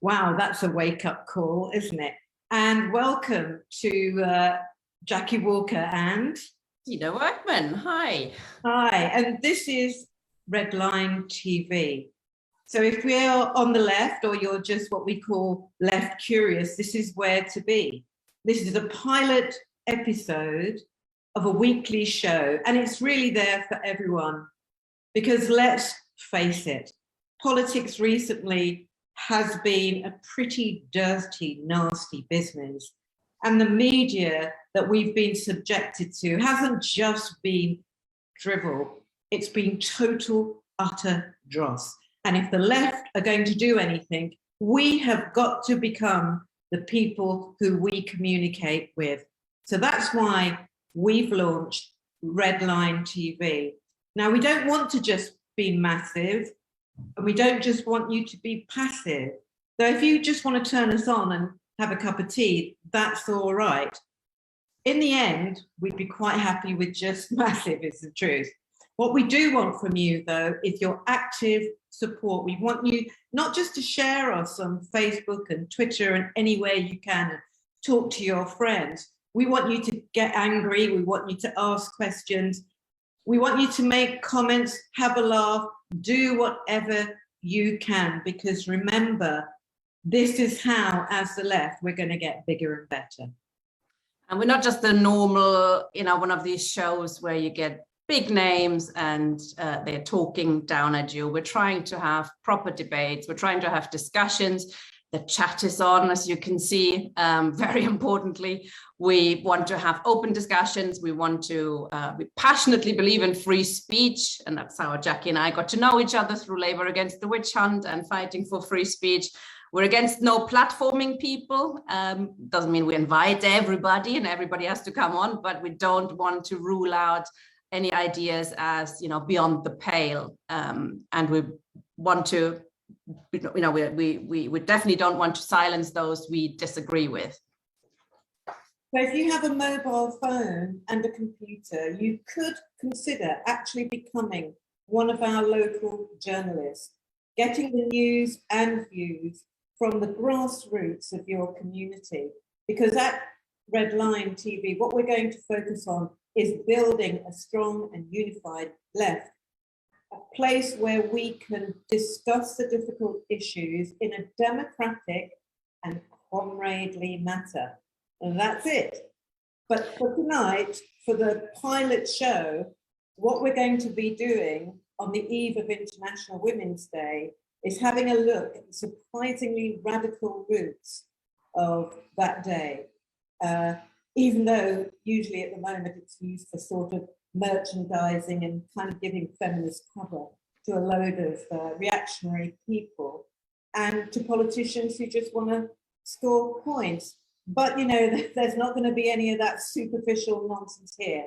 Wow, that's a wake-up call, isn't it? And welcome to Jackie Walker and Huda Workman. Hi. Hi, and this is Redline TV. So if we are on the left, or you're just what we call left curious, this is where to be. This is a pilot episode of a weekly show, and it's really there for everyone. Because let's face it, politics recently has been a pretty dirty, nasty business. And the media that we've been subjected to hasn't just been drivel, it's been total, utter dross. And if the left are going to do anything, we have got to become the people who we communicate with. So that's why we've launched Redline TV. Now, we don't want to just be massive, and we don't just want you to be passive. So if you just want to turn us on and have a cup of tea, that's all right. In the end, we'd be quite happy with just massive, is the truth. What we do want from you, though, is your active support. We want you not just to share us on Facebook and Twitter and anywhere you can and talk to your friends. We want you to get angry. We want you to ask questions. We want you to make comments, have a laugh, do whatever you can, because remember, this is how, as the left, we're going to get bigger and better. And we're not just the normal, one of these shows where you get big names and they're talking down at you. We're trying to have proper debates. We're trying to have discussions. The chat is on, as you can see. Very importantly, we want to have open discussions. We want to, we passionately believe in free speech. And that's how Jackie and I got to know each other, through Labour Against the Witch Hunt and fighting for free speech. We're against no platforming people. Doesn't mean we invite everybody and everybody has to come on, but we don't want to rule out any ideas as, beyond the pale. And we want to, we definitely don't want to silence those we disagree with. So if you have a mobile phone and a computer, you could consider actually becoming one of our local journalists, getting the news and views from the grassroots of your community. Because at Redline TV, what we're going to focus on is building a strong and unified left, a place where we can discuss the difficult issues in a democratic and comradely manner. And that's it. But for tonight, for the pilot show, what we're going to be doing on the eve of International Women's Day is having a look at the surprisingly radical roots of that day. Even though usually at the moment it's used for sort of merchandising and kind of giving feminist cover to a load of reactionary people and to politicians who just want to score points. But, there's not going to be any of that superficial nonsense here.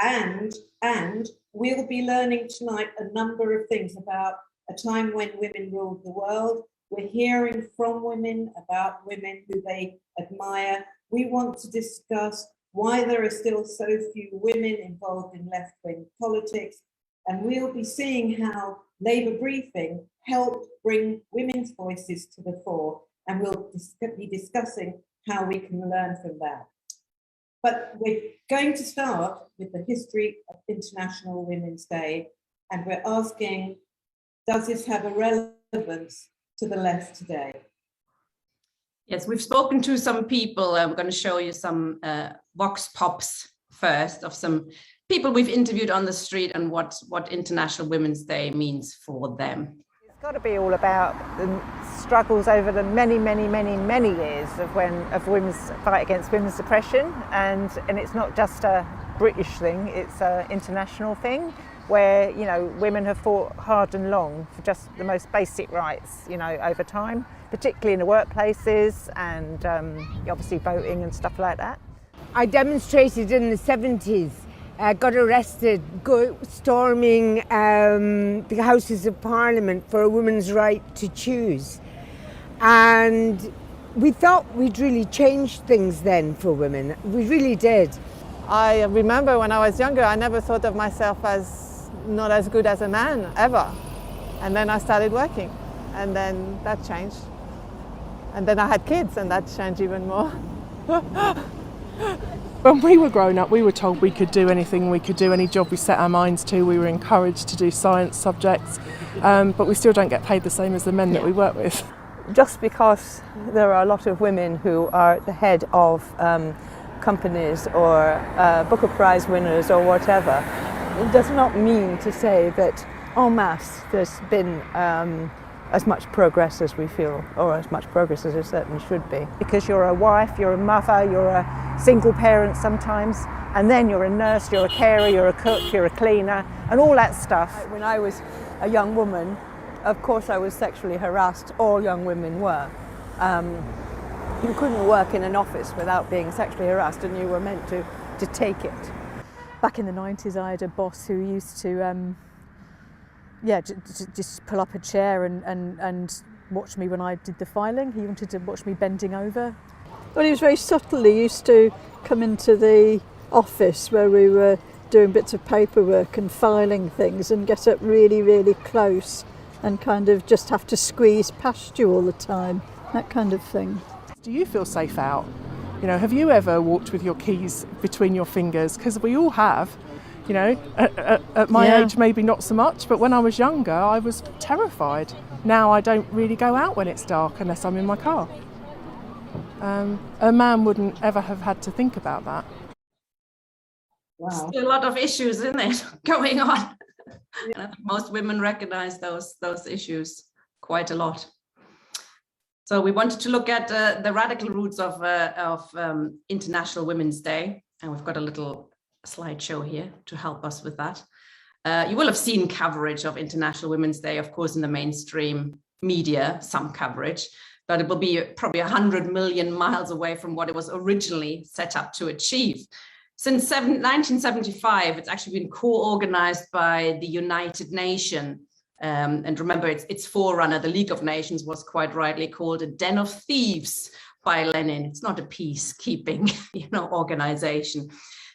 And we'll be learning tonight a number of things about a time when women ruled the world. We're hearing from women about women who they admire. We want to discuss why there are still so few women involved in left-wing politics. And we'll be seeing how Labour Briefing helped bring women's voices to the fore. And we'll be discussing how we can learn from that. But we're going to start with the history of International Women's Day. And we're asking, does this have a relevance to the left today? Yes, we've spoken to some people. I'm going to show you some vox pops first of some people we've interviewed on the street and what International Women's Day means for them. It's got to be all about the struggles over the many years of women's fight against women's oppression, and it's not just a British thing, it's an international thing where women have fought hard and long for just the most basic rights over time, particularly in the workplaces and obviously voting and stuff like that. I demonstrated in the 70s, got arrested storming the Houses of Parliament for a woman's right to choose. And we thought we'd really changed things then for women. We really did. I remember when I was younger, I never thought of myself as not as good as a man, ever. And then I started working, and then that changed. And then I had kids, and that changed even more. When we were growing up, we were told we could do anything, we could do any job we set our minds to. We were encouraged to do science subjects, but we still don't get paid the same as the men that we work with. Just because there are a lot of women who are at the head of companies or Booker Prize winners or whatever, it does not mean to say that en masse there's been as much progress as we feel, or as much progress as there certainly should be. Because you're a wife, you're a mother, you're a single parent sometimes, and then you're a nurse, you're a carer, you're a cook, you're a cleaner, and all that stuff. When I was a young woman, of course I was sexually harassed. All young women were. You couldn't work in an office without being sexually harassed, and you were meant to take it. Back in the 90s, I had a boss who used to just pull up a chair and watch me when I did the filing. He wanted to watch me bending over. Well, he was very subtle. He used to come into the office where we were doing bits of paperwork and filing things and get up really, really close and kind of just have to squeeze past you all the time, that kind of thing. Do you feel safe out? You know, have you ever walked with your keys between your fingers? Because we all have. You know, at my age, maybe not so much, but when I was younger, I was terrified. Now I don't really go out when it's dark unless I'm in my car. A man wouldn't ever have had to think about that. Wow. Still a lot of issues, isn't it, going on? And I think most women recognize those issues quite a lot. So we wanted to look at the radical roots of International Women's Day, and we've got a little slideshow here to help us with that. You will have seen coverage of International Women's Day, of course, in the mainstream media, some coverage, but it will be probably 100 million miles away from what it was originally set up to achieve. Since 1975, it's actually been co-organized by the United Nations. And remember, its forerunner, the League of Nations, was quite rightly called a den of thieves by Lenin. It's not a peacekeeping, organization.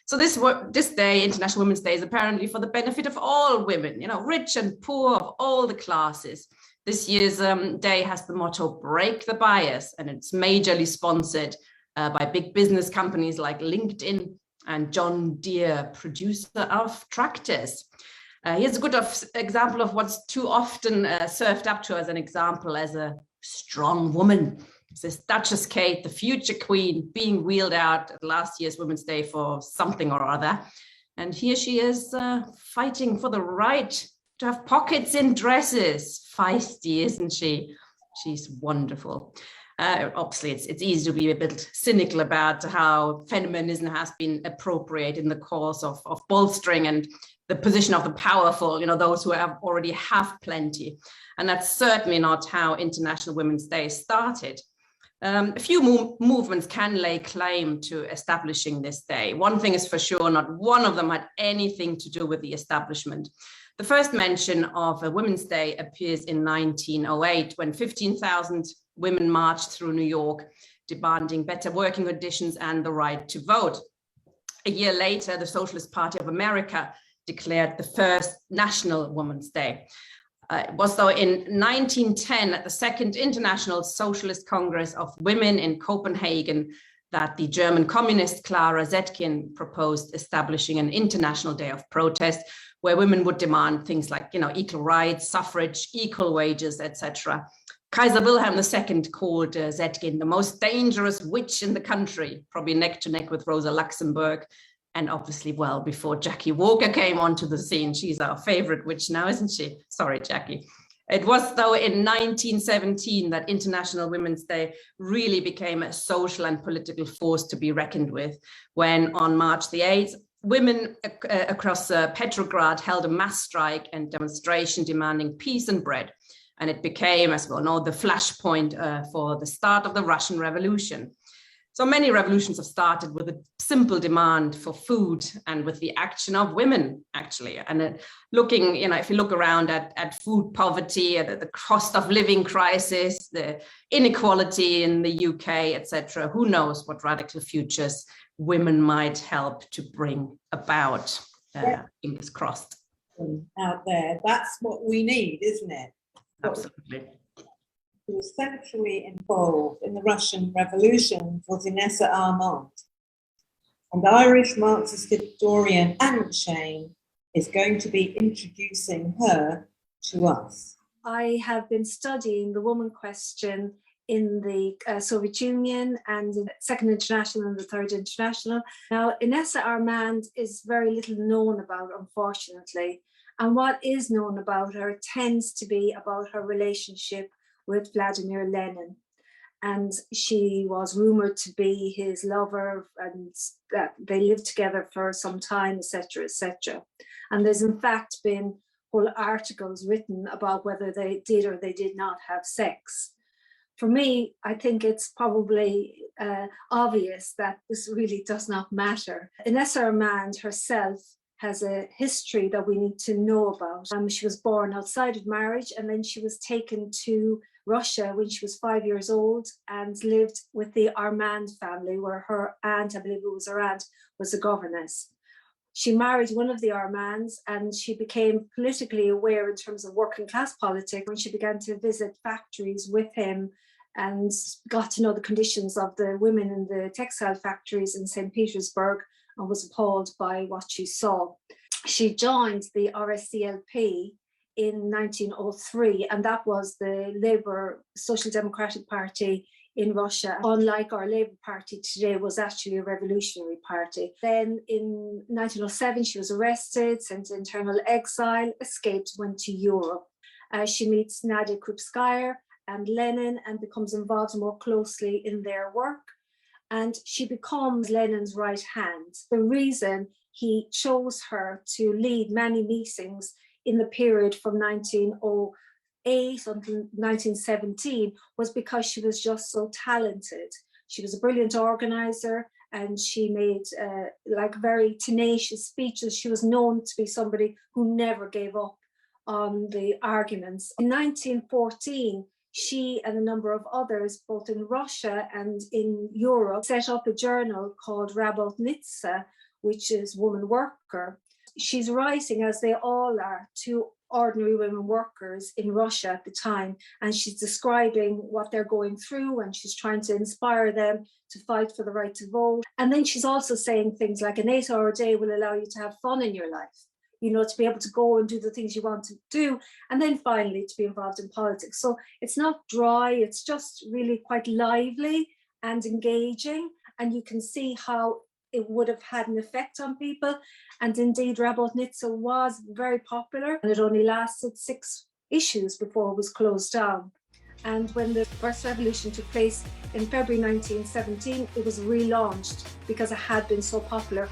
So this day, International Women's Day, is apparently for the benefit of all women, rich and poor, of all the classes. This year's day has the motto, break the bias, and it's majorly sponsored by big business companies like LinkedIn and John Deere, producer of tractors. Here's a good example of what's too often served up to as an example as a strong woman. This Duchess Kate, the future queen, being wheeled out at last year's Women's Day for something or other. And here she is fighting for the right to have pockets in dresses. Feisty, isn't she? She's wonderful. Obviously, it's easy to be a bit cynical about how feminism has been appropriated in the cause of bolstering and the position of the powerful, those who already have plenty. And that's certainly not how International Women's Day started. A few movements can lay claim to establishing this day. One thing is for sure, not one of them had anything to do with the establishment. The first mention of a Women's Day appears in 1908, when 15,000 women marched through New York, demanding better working conditions and the right to vote. A year later, the Socialist Party of America declared the first National Women's Day. It was though in 1910 at the Second International Socialist Congress of Women in Copenhagen that the German communist Clara Zetkin proposed establishing an international day of protest where women would demand things like, equal rights, suffrage, equal wages, etc. Kaiser Wilhelm II called Zetkin the most dangerous witch in the country, probably neck to neck with Rosa Luxemburg. And obviously, well, before Jackie Walker came onto the scene, she's our favorite witch now, isn't she? Sorry, Jackie. It was, though, in 1917 that International Women's Day really became a social and political force to be reckoned with, when on March the 8th, women across Petrograd held a mass strike and demonstration demanding peace and bread. And it became, as we all know, the flashpoint for the start of the Russian Revolution. So many revolutions have started with a simple demand for food and with the action of women, actually. And looking, if you look around at food poverty, at the cost of living crisis, the inequality in the UK, etc., who knows what radical futures women might help to bring about. Fingers crossed. Out there, that's what we need, isn't it? Absolutely. who was centrally involved in the Russian Revolution was Inessa Armand. And Irish Marxist historian McShane is going to be introducing her to us. I have been studying the woman question in the Soviet Union and in the Second International and the Third International. Now, Inessa Armand is very little known about, unfortunately. And what is known about her tends to be about her relationship with Vladimir Lenin. And she was rumored to be his lover, and that they lived together for some time, etc., etc. And there's in fact been whole articles written about whether they did or they did not have sex. For me, I think it's probably obvious that this really does not matter. Inessa Armand herself has a history that we need to know about. She was born outside of marriage, and then she was taken to Russia when she was 5 years old and lived with the Armand family, where her aunt, I believe it was her aunt, was a governess. She married one of the Armands, and she became politically aware in terms of working class politics when she began to visit factories with him and got to know the conditions of the women in the textile factories in St. Petersburg, and was appalled by what she saw. She joined the RSCLP in 1903, and that was the Labour Social Democratic Party in Russia. Unlike our Labour Party today, was actually a revolutionary party. Then in 1907, she was arrested, sent to internal exile, escaped, went to Europe. She meets Nadia Krupskaya and Lenin and becomes involved more closely in their work. And she becomes Lenin's right hand. The reason he chose her to lead many meetings in the period from 1908 until 1917 was because she was just so talented. She was a brilliant organizer, and she made very tenacious speeches. She was known to be somebody who never gave up on the arguments. In 1914, she and a number of others, both in Russia and in Europe, set up a journal called Rabotnitsa, which is woman worker. She's writing, as they all are, to ordinary women workers in Russia at the time, and she's describing what they're going through, and she's trying to inspire them to fight for the right to vote. And then she's also saying things like an 8-hour day will allow you to have fun in your life, to be able to go and do the things you want to do, and then finally to be involved in politics. So it's not dry, it's just really quite lively and engaging, and you can see how it would have had an effect on people. And indeed, Rabotnitsa was very popular, and it only lasted 6 issues before it was closed down. And when the first revolution took place in February 1917, it was relaunched because it had been so popular.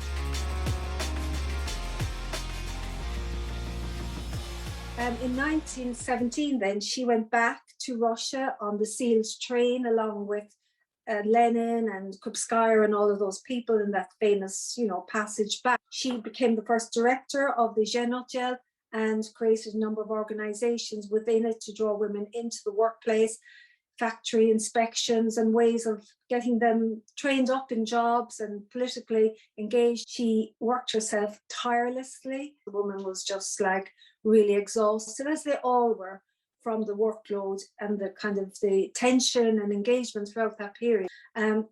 In 1917, then, she went back to Russia on the sealed train along with Lenin and Krupskaya and all of those people in that famous, passage back. She became the first director of the Zhenotel and created a number of organizations within it to draw women into the workplace, factory inspections and ways of getting them trained up in jobs and politically engaged. She worked herself tirelessly. The woman was just really exhausted, as they all were, from the workload and the kind of the tension and engagement throughout that period.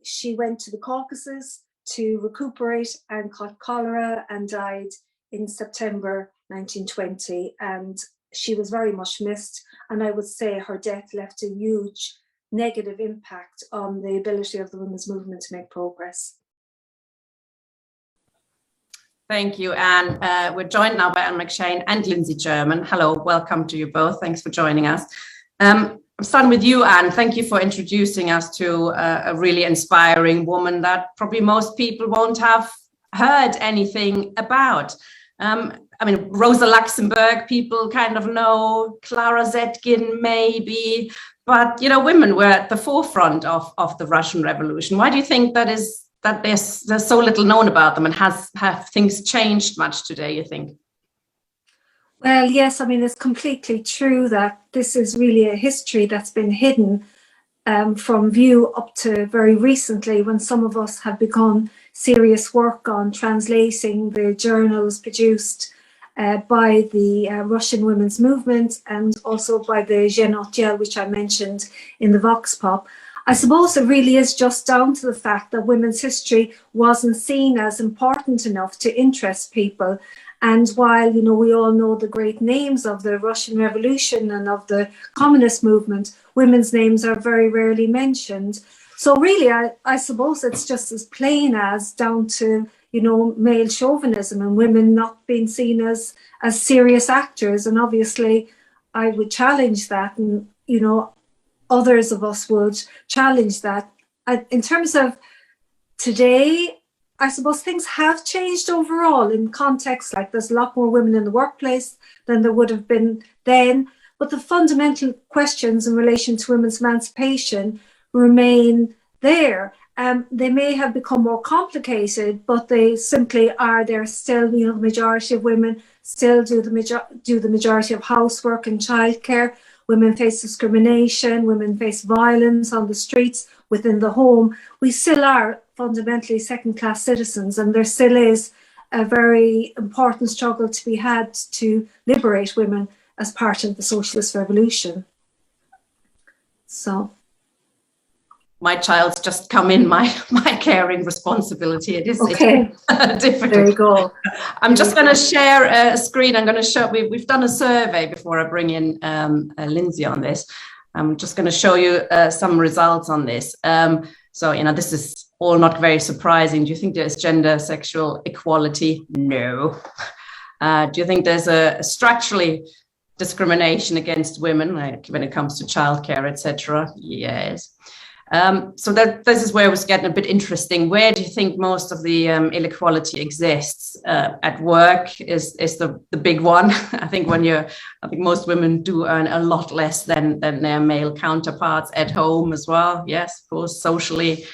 She went to the Caucasus to recuperate and caught cholera and died in September 1920. And she was very much missed. And I would say her death left a huge negative impact on the ability of the women's movement to make progress. Thank you, Anne. We're joined now by Anne McShane and Lindsay German. Hello, welcome to you both. Thanks for joining us. I'm starting with you, Anne. Thank you for introducing us to a really inspiring woman that probably most people won't have heard anything about. Rosa Luxemburg, people kind of know, Clara Zetkin maybe, but, women were at the forefront of the Russian Revolution. Why do you think that is? That there's so little known about them, and have things changed much today, you think? Well, yes, it's completely true that this is really a history that's been hidden from view up to very recently, when some of us have begun serious work on translating the journals produced by the Russian women's movement and also by the Zhenotyel, which I mentioned in the Vox Pop. I suppose it really is just down to the fact that women's history wasn't seen as important enough to interest people. And while, you know, we all know the great names of the Russian Revolution and of the communist movement, women's names are very rarely mentioned. So really, I suppose it's just as plain as down to, you know, male chauvinism and women not being seen as serious actors. And obviously, I would challenge that, and, you know, others of us would challenge that. In terms of today, I suppose things have changed overall in context, like there's a lot more women in the workplace than there would have been then. But the fundamental questions in relation to women's emancipation remain there. They may have become more complicated, but they simply are there still. You know, the majority of women still do the majority of housework and childcare. Women face discrimination, women face violence on the streets, within the home. We still are fundamentally second-class citizens, and there still is a very important struggle to be had to liberate women as part of the socialist revolution. So. My child's just come in, my caring responsibility. It is okay. Difficult. There you go. I'm just going to share a screen. I'm going to show, we've done a survey before I bring in Lindsay on this. I'm just going to show you some results on this. So, you know, this is all not very surprising. Do you think there's gender sexual equality? No. Do you think there's a structurally discrimination against women, like when it comes to childcare, etc.? Yes. So this is where it was getting a bit interesting. Where do you think most of the inequality exists? At work is the big one. I think most women do earn a lot less than their male counterparts. At home as well, yes, of course, socially,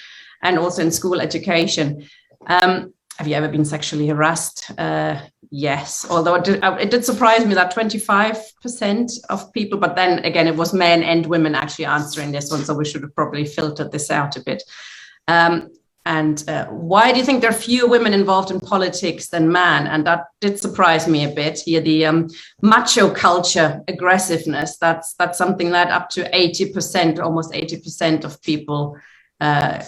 and also in school education. Have you ever been sexually harassed? Yes, although it did surprise me that 25% of people, but then again, it was men and women actually answering this one, so we should have probably filtered this out a bit. And why do you think there are fewer women involved in politics than men? And that did surprise me a bit. Here, the macho culture, aggressiveness, that's something that up to 80%, almost 80% of people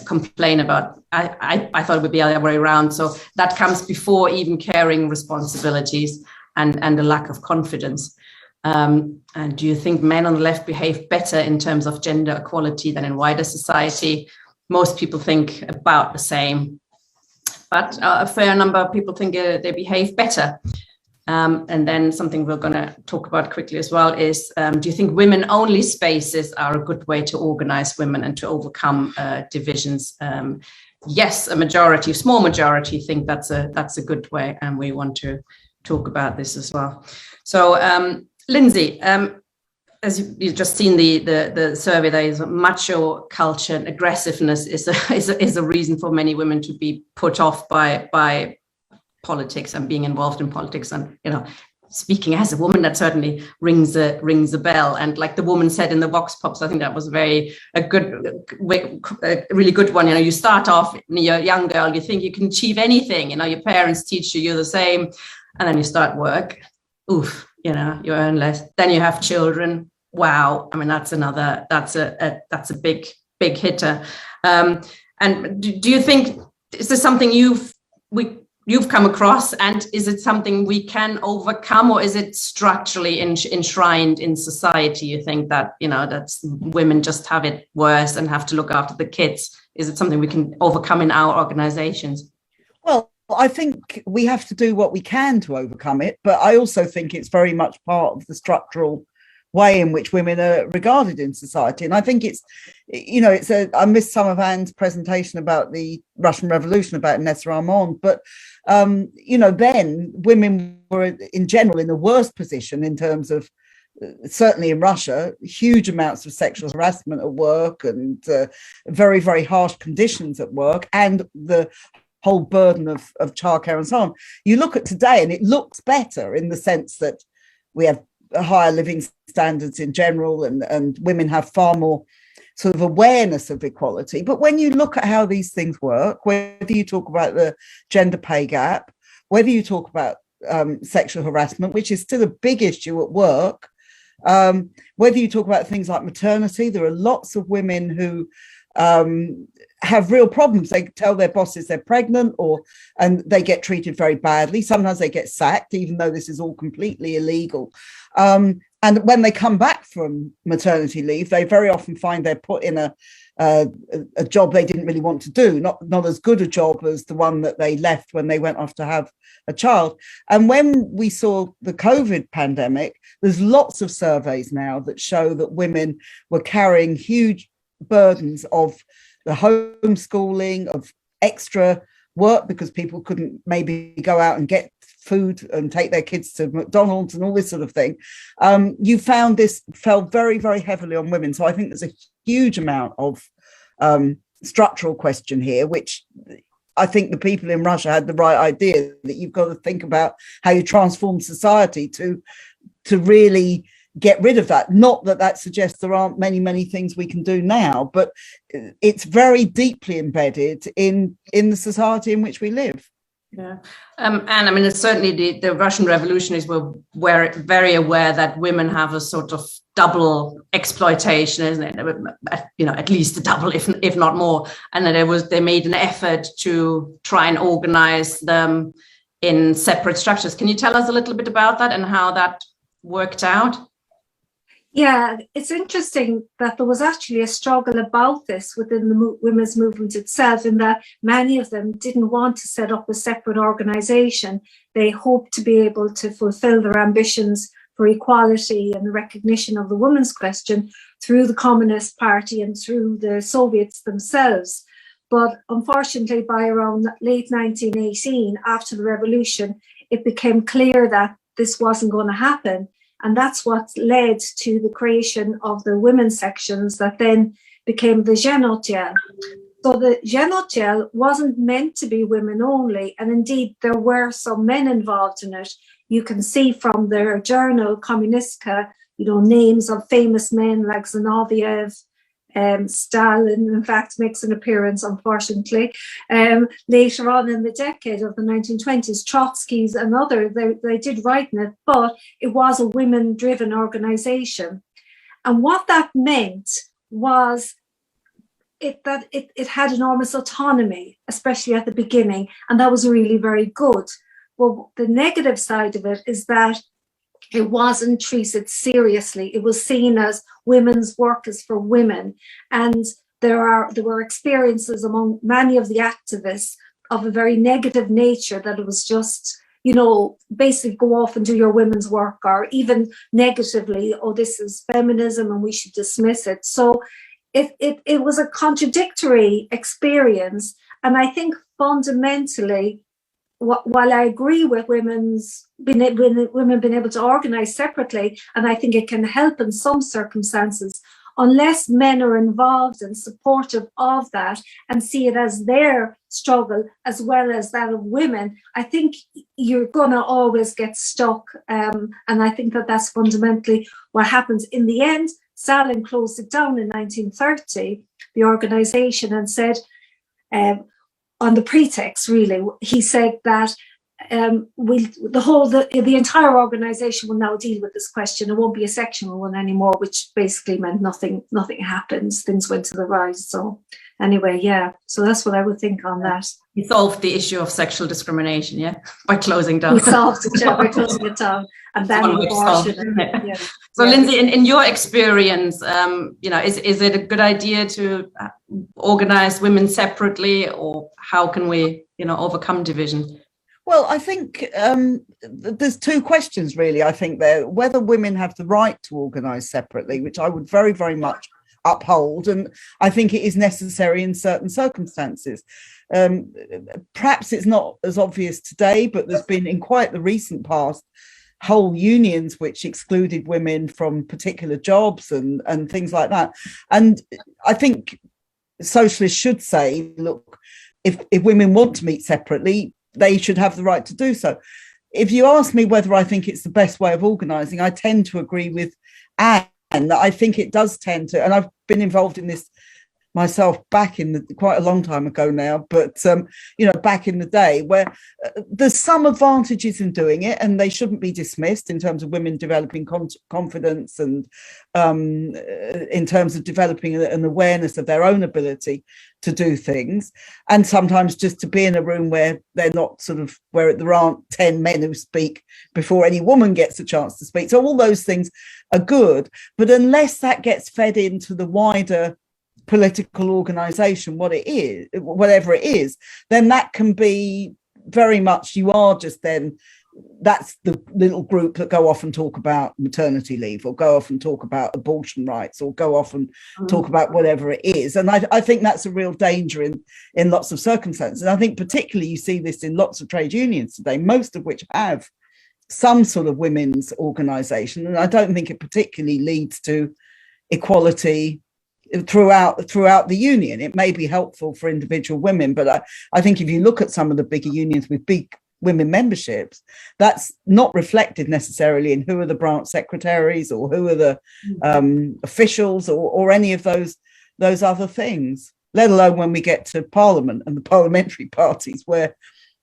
complain about. I thought it would be the other way around. So that comes before even caring responsibilities and the lack of confidence. And do you think men on the left behave better in terms of gender equality than in wider society? Most people think about the same, but a fair number of people think they behave better. And then something we're going to talk about quickly as well is, do you think women-only spaces are a good way to organize women and to overcome divisions? Yes, a small majority think that's a good way, and we want to talk about this as well. So, Lindsay, as you've just seen the survey, there is macho culture and aggressiveness is a reason for many women to be put off by politics and being involved in politics. And, you know, speaking as a woman, that certainly rings a bell. And like the woman said in the Vox Pops, I think that was a really good one. You know, you start off, you're a young girl, you think you can achieve anything. You know, your parents teach you're the same, and then you start work. Oof, you know, you earn less. Then you have children. Wow, I mean, that's a big hitter. And do you think, is this something you've come across, and is it something we can overcome, or is it structurally enshrined in society? You think that, you know, that women just have it worse and have to look after the kids? Is it something we can overcome in our organizations? Well, I think we have to do what we can to overcome it, but I also think it's very much part of the structural way in which women are regarded in society. And I think I missed some of Anne's presentation about the Russian Revolution, about Inessa Armand, but then women were in general in the worst position in terms of, certainly in Russia, huge amounts of sexual harassment at work and very, very harsh conditions at work, and the whole burden of childcare and so on. You look at today and it looks better in the sense that we have higher living standards in general, and women have far more sort of awareness of equality. But when you look at how these things work, whether you talk about the gender pay gap, whether you talk about sexual harassment, which is still a big issue at work. Whether you talk about things like maternity, there are lots of women who have real problems. They tell their bosses they're pregnant, and they get treated very badly. Sometimes they get sacked, even though this is all completely illegal. And when they come back from maternity leave, they very often find they're put in a job they didn't really want to do, not as good a job as the one that they left when they went off to have a child. And when we saw the COVID pandemic, there's lots of surveys now that show that women were carrying huge burdens of the homeschooling, of extra work because people couldn't maybe go out and get food and take their kids to McDonald's and all this sort of thing. You found this fell very, very heavily on women. So I think there's a huge amount of structural question here, which I think the people in Russia had the right idea, that you've got to think about how you transform society to really get rid of that. Not that that suggests there aren't many things we can do now, but it's very deeply embedded in the society in which we live. Yeah, and I mean, it's certainly the Russian revolutionaries were very aware that women have a sort of double exploitation, isn't it? You know, at least a double, if not more. And that they made an effort to try and organize them in separate structures. Can you tell us a little bit about that and how that worked out? Yeah, it's interesting that there was actually a struggle about this within the women's movement itself, in that many of them didn't want to set up a separate organization. They hoped to be able to fulfill their ambitions for equality and the recognition of the women's question through the Communist Party and through the Soviets themselves. But unfortunately, by around late 1918, after the revolution, it became clear that this wasn't going to happen. And that's what led to the creation of the women's sections that then became the Zhenotel. So the Zhenotel wasn't meant to be women only. And indeed, there were some men involved in it. You can see from their journal, Kommunistka, names of famous men like Zinoviev, Stalin, in fact, makes an appearance, unfortunately. Later on in the decade of the 1920s, Trotsky's and others, they did write in it, but it was a women-driven organization. And what that meant was that it had enormous autonomy, especially at the beginning, and that was really very good. Well, the negative side of it is that it wasn't treated seriously. It was seen as women's work is for women. And there were experiences among many of the activists of a very negative nature, that it was just, basically go off and do your women's work, or even negatively, oh, this is feminism and we should dismiss it. So it was a contradictory experience. And I think fundamentally, while I agree with women being able to organize separately, and I think it can help in some circumstances, unless men are involved and supportive of that and see it as their struggle as well as that of women, I think you're going to always get stuck. And I think that that's fundamentally what happens. In the end, Stalin closed it down in 1930, the organization, and said, on the pretext, really, he said that the entire organization will now deal with this question. It won't be a sectional one anymore, which basically meant nothing happens. Things went to the rise. So anyway, yeah. So that's what I would think on that. He solved the issue of sexual discrimination, yeah, by closing down. He solved it by closing it down, and then abortion. Yeah. So, yeah. Lindsay, in your experience, is it a good idea to organize women separately, or how can we, overcome division? Well, I think there's two questions, really, I think there. Whether women have the right to organise separately, which I would very, very much uphold, and I think it is necessary in certain circumstances. Perhaps it's not as obvious today, but there's been, in quite the recent past, whole unions which excluded women from particular jobs and things like that. And I think socialists should say, look, if women want to meet separately, they should have the right to do so. If you ask me whether I think it's the best way of organising, I tend to agree with Anne, that I think it does tend to, and I've been involved in this myself back in quite a long time ago now, but back in the day, where there's some advantages in doing it, and they shouldn't be dismissed in terms of women developing confidence and in terms of developing an awareness of their own ability to do things, and sometimes just to be in a room where they're not where there aren't 10 men who speak before any woman gets a chance to speak. So all those things are good, but unless that gets fed into the wider political organization, whatever it is, then that can be very much, you are just then, that's the little group that go off and talk about maternity leave, or go off and talk about abortion rights, or go off and talk about whatever it is. And I think that's a real danger in lots of circumstances. And I think particularly you see this in lots of trade unions today, most of which have some sort of women's organization. And I don't think it particularly leads to equality throughout the union. It may be helpful for individual women, but I think if you look at some of the bigger unions with big women memberships, that's not reflected necessarily in who are the branch secretaries, or who are the officials, or any of those other things, let alone when we get to Parliament and the parliamentary parties, where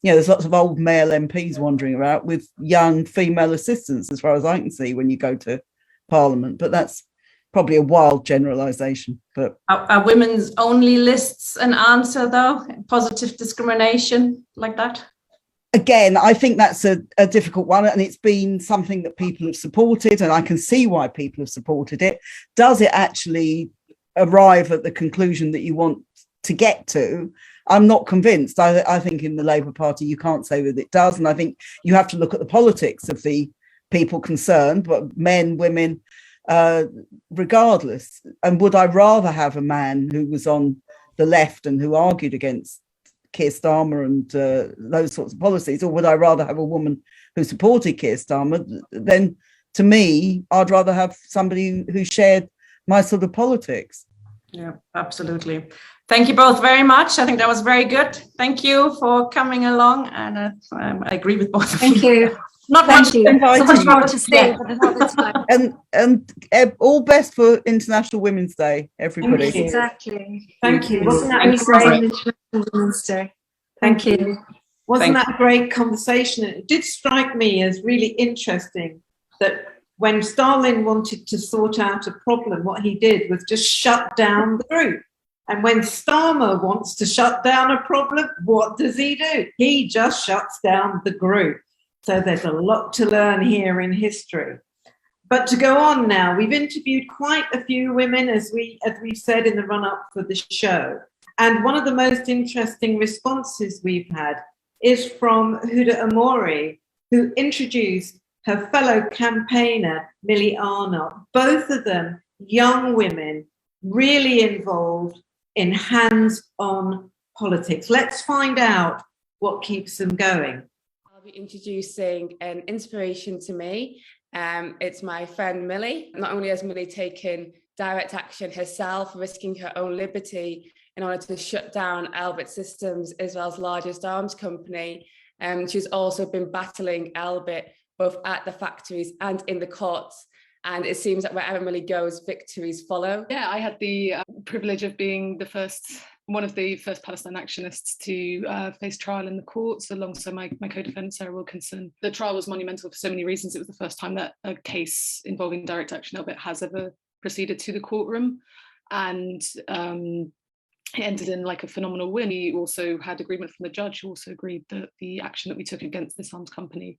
there's lots of old male MPs wandering around with young female assistants, as far as I can see, when you go to Parliament. But that's probably a wild generalization. But are women's only lists an answer, though? Positive discrimination like that? Again, I think that's a difficult one, and it's been something that people have supported, and I can see why people have supported it. Does it actually arrive at the conclusion that you want to get to? I'm not convinced. I think in the Labour Party you can't say that it does, and I think you have to look at the politics of the people concerned, but men, women, regardless. And would I rather have a man who was on the left and who argued against Keir Starmer and those sorts of policies, or would I rather have a woman who supported Keir Starmer? Then to me, I'd rather have somebody who shared my sort of politics. Yeah, absolutely. Thank you both very much. I think that was very good. Thank you for coming along, and I agree with both of you. Thank you. Not Thank you. so much more to say, Yeah. but another time. And all best for International Women's Day, everybody. Thank you. Exactly. Thank you. Wasn't that Thank you great? very International Women's Day. Thank you. Wasn't that a great conversation? It did strike me as really interesting that when Stalin wanted to sort out a problem, what he did was just shut down the group. And when Starmer wants to shut down a problem, what does he do? He just shuts down the group. So there's a lot to learn here in history. But to go on now, we've interviewed quite a few women, as we said in the run-up for the show. And one of the most interesting responses we've had is from Huda Ammori, who introduced her fellow campaigner, Millie Arnott, both of them young women really involved in hands-on politics. Let's find out what keeps them going. I'll be introducing an inspiration to me. It's my friend Millie. Not only has Millie taken direct action herself, risking her own liberty in order to shut down Elbit Systems, Israel's largest arms company, she's also been battling Elbit both at the factories and in the courts. And it seems that wherever Millie goes, victories follow. Yeah, I had the privilege of being one of the first Palestine activists to face trial in the courts alongside my co-defendant, Sarah Wilkinson. The trial was monumental for so many reasons. It was the first time that a case involving direct action Elbit has ever proceeded to the courtroom. And it ended in like a phenomenal win. We also had agreement from the judge, who also agreed that the action that we took against this arms company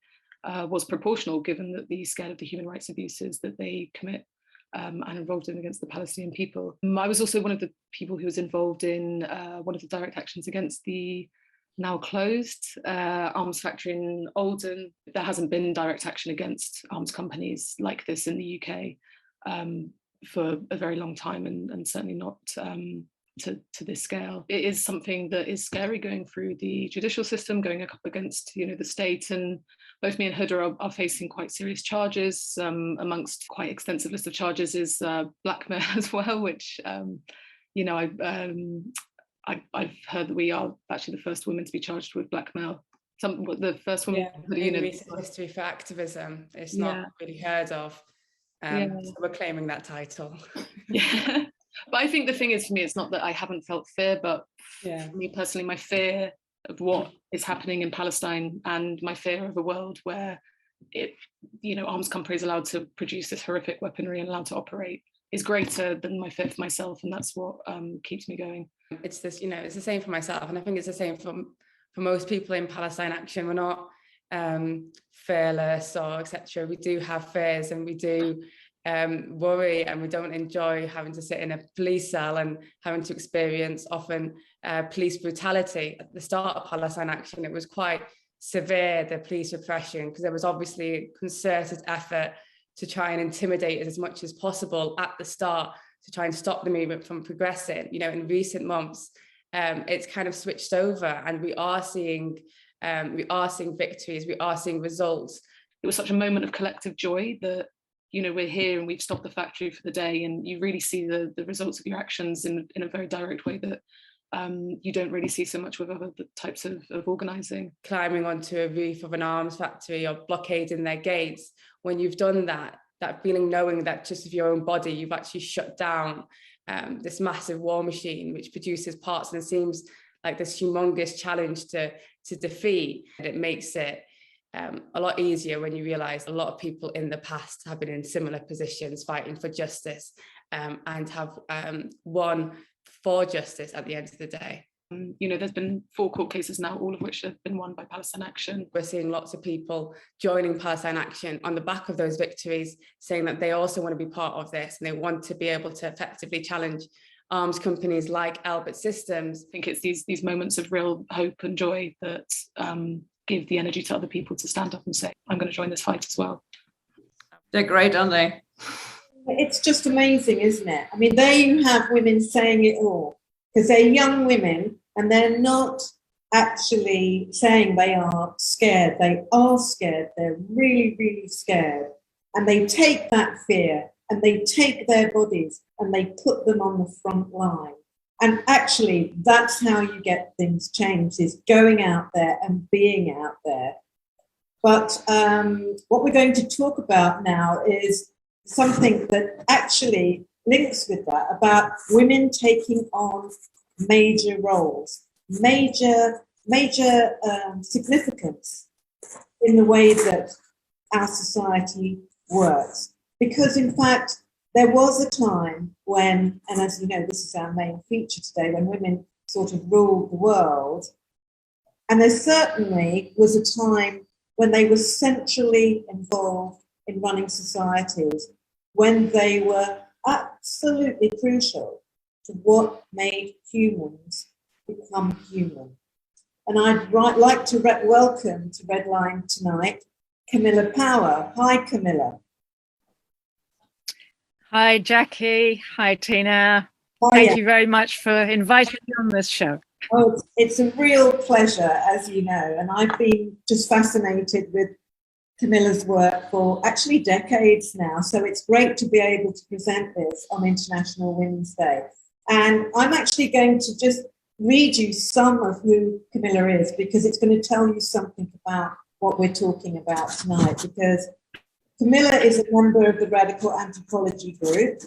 was proportional, given that the scale of the human rights abuses that they commit and involved in against the Palestinian people. I was also one of the people who was involved in one of the direct actions against the now closed arms factory in Oldham. There hasn't been direct action against arms companies like this in the UK for a very long time, and certainly not to this scale. It is something that is scary going through the judicial system, going up against the state, and both me and Huda are facing quite serious charges. Amongst quite extensive list of charges is blackmail as well, which I've heard that we are actually the first women to be charged with blackmail. The first woman. In recent history for activism, it's not really heard of. So we're claiming that title. Yeah. But I think the thing is, for me, it's not that I haven't felt fear, but for me personally, my fear of what is happening in Palestine and my fear of a world where arms companies are allowed to produce this horrific weaponry and allowed to operate is greater than my fear for myself, and that's what keeps me going. It's this, it's the same for myself, and I think it's the same for most people in Palestine Action. We're not fearless or etc. We do have fears, and we do worry, and we don't enjoy having to sit in a police cell and having to experience often police brutality. At the start of Palestine Action, it was quite severe, the police repression, because there was obviously a concerted effort to try and intimidate us as much as possible at the start to try and stop the movement from progressing. In recent months, it's kind of switched over, and we are seeing victories, we are seeing results. It was such a moment of collective joy that we're here and we've stopped the factory for the day, and you really see the results of your actions in a very direct way that you don't really see so much with other types of organising. Climbing onto a roof of an arms factory or blockading their gates, when you've done that feeling, knowing that just of your own body, you've actually shut down this massive war machine which produces parts, and it seems like this humongous challenge to defeat. It makes it a lot easier when you realise a lot of people in the past have been in similar positions fighting for justice and have won for justice at the end of the day. There's been 4 court cases now, all of which have been won by Palestine Action. We're seeing lots of people joining Palestine Action on the back of those victories, saying that they also want to be part of this and they want to be able to effectively challenge arms companies like Elbit Systems. I think it's these moments of real hope and joy that give the energy to other people to stand up and say, I'm going to join this fight as well. They're great, aren't they? It's just amazing, isn't it? I mean, there you have women saying it all, because they're young women and they're not actually saying they are scared. They are scared. They're really, really scared. And they take that fear and they take their bodies and they put them on the front line. And actually, that's how you get things changed, is going out there and being out there. But what we're going to talk about now is something that actually links with that, about women taking on major roles, major significance in the way that our society works. Because in fact, there was a time when, and as you know, this is our main feature today, when women sort of ruled the world. And there certainly was a time when they were centrally involved in running societies, when they were absolutely crucial to what made humans become human. And I'd like to welcome to Redline tonight, Camilla Power. Hi, Camilla. Hi, Jackie. Hi, Tina. Hi. Thank you very much for inviting me on this show. Oh, it's a real pleasure, as you know, and I've been just fascinated with Camilla's work for actually decades now, so it's great to be able to present this on International Women's Day. And I'm actually going to just read you some of who Camilla is, because it's going to tell you something about what we're talking about tonight, because Camilla is a member of the Radical Anthropology Group,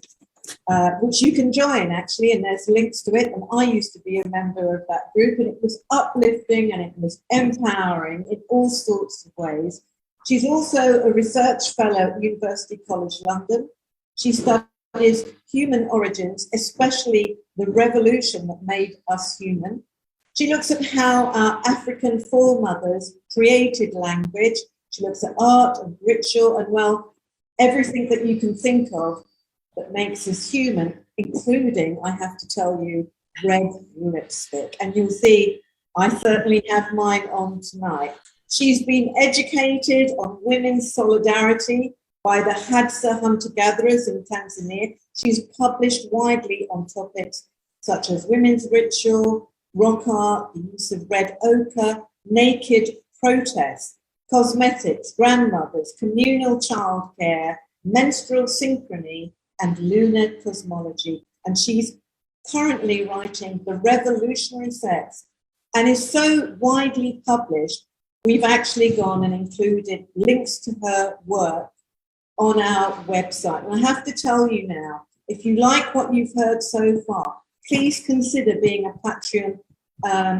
which you can join actually, and there's links to it. And I used to be a member of that group, and it was uplifting and it was empowering in all sorts of ways. She's also a research fellow at University College London. She studies human origins, especially the revolution that made us human. She looks at how our African foremothers created language. She looks at art and ritual and, well, everything that you can think of that makes us human, including, I have to tell you, red lipstick. And you'll see, I certainly have mine on tonight. She's been educated on women's solidarity by the Hadza hunter-gatherers in Tanzania. She's published widely on topics such as women's ritual, rock art, the use of red ochre, naked protest, cosmetics, grandmothers, communal childcare, menstrual synchrony, and lunar cosmology. And she's currently writing The Revolutionary Sex, and is so widely published, we've actually gone and included links to her work on our website. And I have to tell you now, if you like what you've heard so far, please consider being a Patreon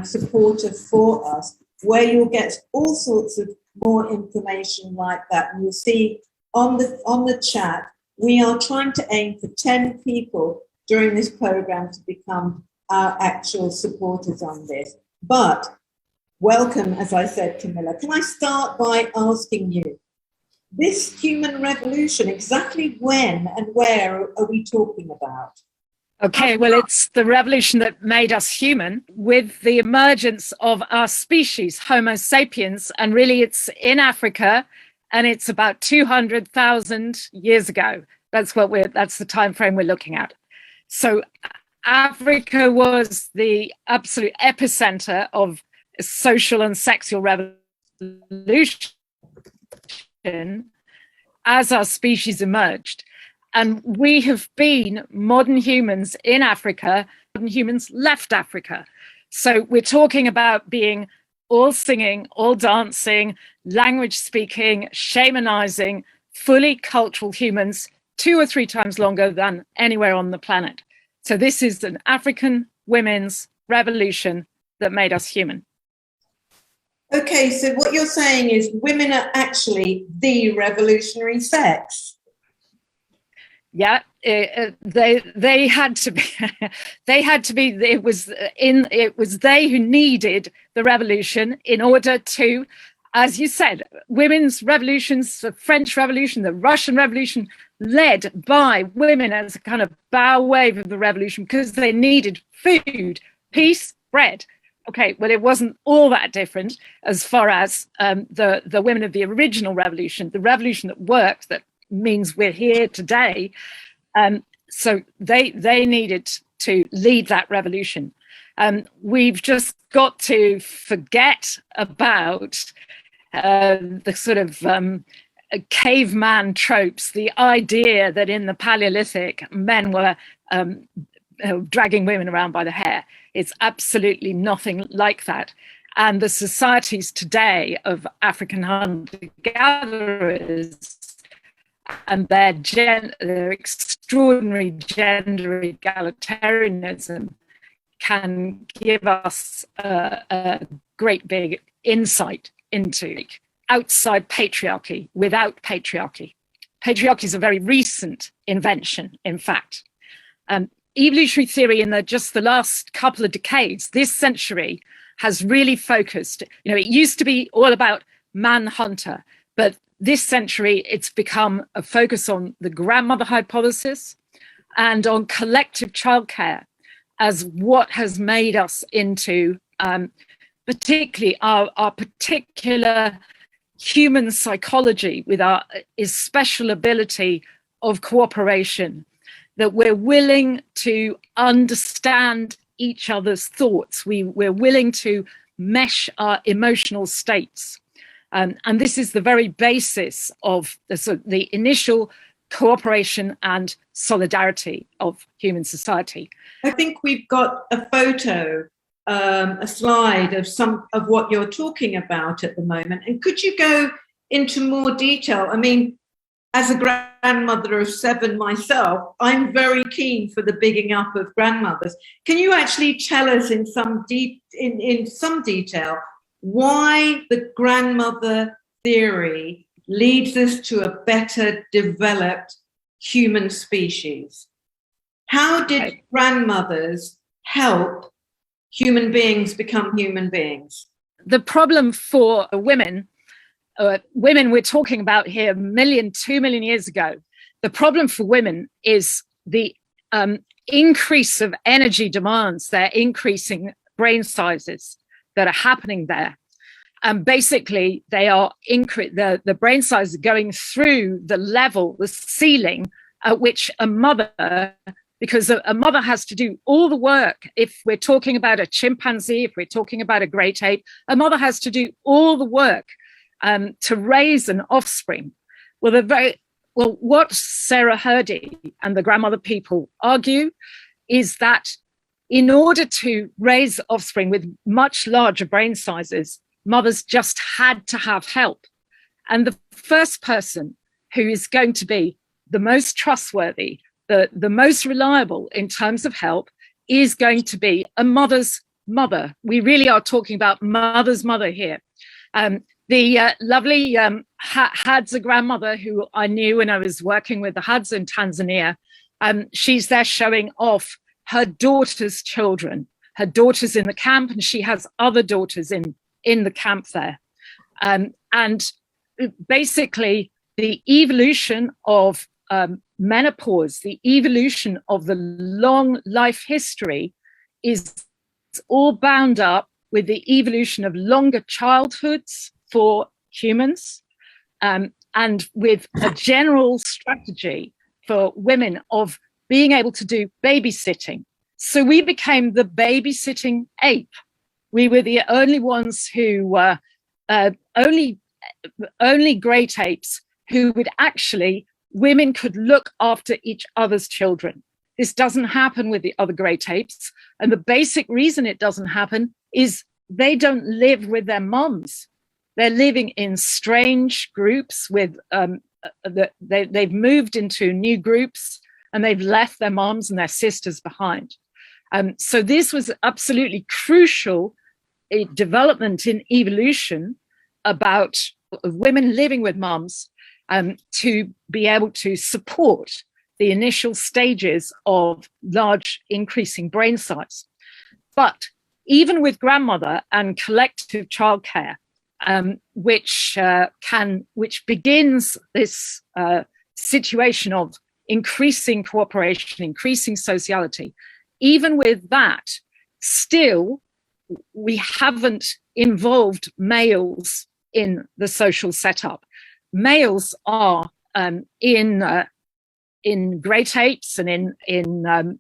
supporter for us, where you'll get all sorts of more information like that. And you'll see on the chat, we are trying to aim for 10 people during this program to become our actual supporters on this. But welcome, as I said, Camilla. Can I start by asking you, this human revolution, exactly when and where are we talking about? Okay, well, it's the revolution that made us human with the emergence of our species, Homo sapiens, and really it's in Africa, and it's about 200,000 years ago. That's the time frame we're looking at. So Africa was the absolute epicenter of social and sexual revolution as our species emerged. And we have been modern humans in Africa, modern humans left Africa. So we're talking about being all singing, all dancing, language speaking, shamanizing, fully cultural humans 2 or 3 times longer than anywhere on the planet. So this is an African women's revolution that made us human. Okay, so what you're saying is women are actually the revolutionary sex. Yeah, they had to be. They had to be. It was they who needed the revolution in order to, as you said, women's revolutions, the French Revolution, the Russian Revolution, led by women as a kind of bow wave of the revolution because they needed food, peace, bread. Okay, well, it wasn't all that different as far as the women of the original revolution, the revolution that worked, that means we're here today. So they needed to lead that revolution. We've just got to forget about the sort of caveman tropes, the idea that in the Paleolithic men were dragging women around by the hair. It's absolutely nothing like that. And the societies today of African hunter-gatherers and their extraordinary gender egalitarianism can give us a great big insight into outside patriarchy, without patriarchy. Patriarchy is a very recent invention, in fact. Evolutionary theory in just the last couple of decades, this century, has really focused, it used to be all about man-hunter, but this century, it's become a focus on the grandmother hypothesis and on collective childcare as what has made us into particularly our particular human psychology with our special ability of cooperation, that we're willing to understand each other's thoughts. We're willing to mesh our emotional states. And this is the very basis of the initial cooperation and solidarity of human society. I think we've got a photo, a slide of some of what you're talking about at the moment. And could you go into more detail? I mean, as a grandmother of 7 myself, I'm very keen for the bigging up of grandmothers. Can you actually tell us in some detail why the grandmother theory leads us to a better developed human species? How did grandmothers help human beings become human beings? The problem for women we're talking about here 2 million years ago, the problem for women is the increase of energy demands. They're increasing brain sizes that are happening there. And basically they are the brain size is going through the ceiling at which a mother, because a mother has to do all the work. If we're talking about a chimpanzee, if we're talking about a great ape, a mother has to do all the work to raise an offspring. What Sarah Hrdy and the grandmother people argue is that in order to raise offspring with much larger brain sizes, mothers just had to have help. And the first person who is going to be the most trustworthy, the most reliable in terms of help is going to be a mother's mother. We really are talking about mother's mother here. The lovely Hadza grandmother, who I knew when I was working with the Hadza in Tanzania, she's there showing off her daughter's children, her daughters in the camp, and she has other daughters in the camp there. And basically, the evolution of menopause, the evolution of the long life history is all bound up with the evolution of longer childhoods for humans, and with a general strategy for women of being able to do babysitting. So we became the babysitting ape. We were the only ones who were only great apes who would actually, women could look after each other's children. This doesn't happen with the other great apes. And the basic reason it doesn't happen is they don't live with their moms. They're living in strange groups with, they've moved into new groups and they've left their moms and their sisters behind. So this was absolutely crucial development in evolution about women living with moms to be able to support the initial stages of large increasing brain size. But even with grandmother and collective childcare, which begins this situation of increasing cooperation, increasing sociality, even with that, still we haven't involved males in the social setup. Males are in great apes and in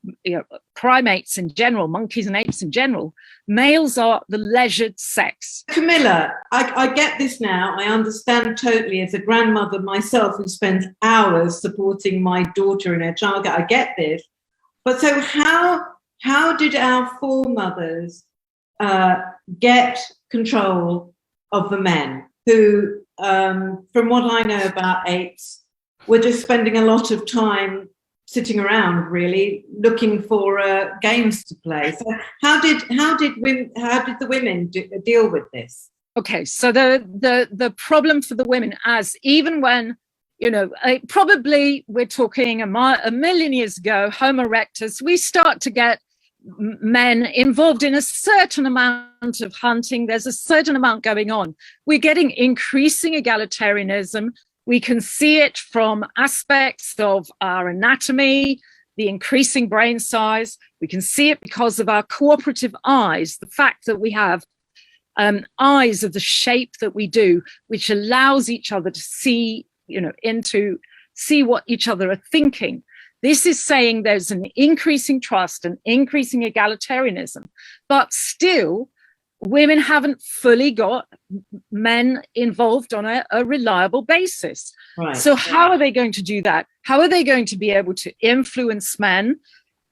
primates in general, monkeys and apes in general, males are the leisured sex. Camilla, I get this now. I understand totally as a grandmother myself who spends hours supporting my daughter in her childcare. I get this. But so how did our foremothers get control of the men who, from what I know about apes, we're just spending a lot of time sitting around, really looking for games to play. So how did the women deal with this? Okay, so the problem for the women, as even when, probably we're talking a million years ago, Homo erectus, we start to get men involved in a certain amount of hunting. There's a certain amount going on. We're getting increasing egalitarianism. We can see it from aspects of our anatomy, the increasing brain size. We can see it because of our cooperative eyes, the fact that we have eyes of the shape that we do, which allows each other to see, see what each other are thinking. This is saying there's an increasing trust and increasing egalitarianism, but still, women haven't fully got men involved on a reliable basis. Right. So how are they going to do that? How are they going to be able to influence men?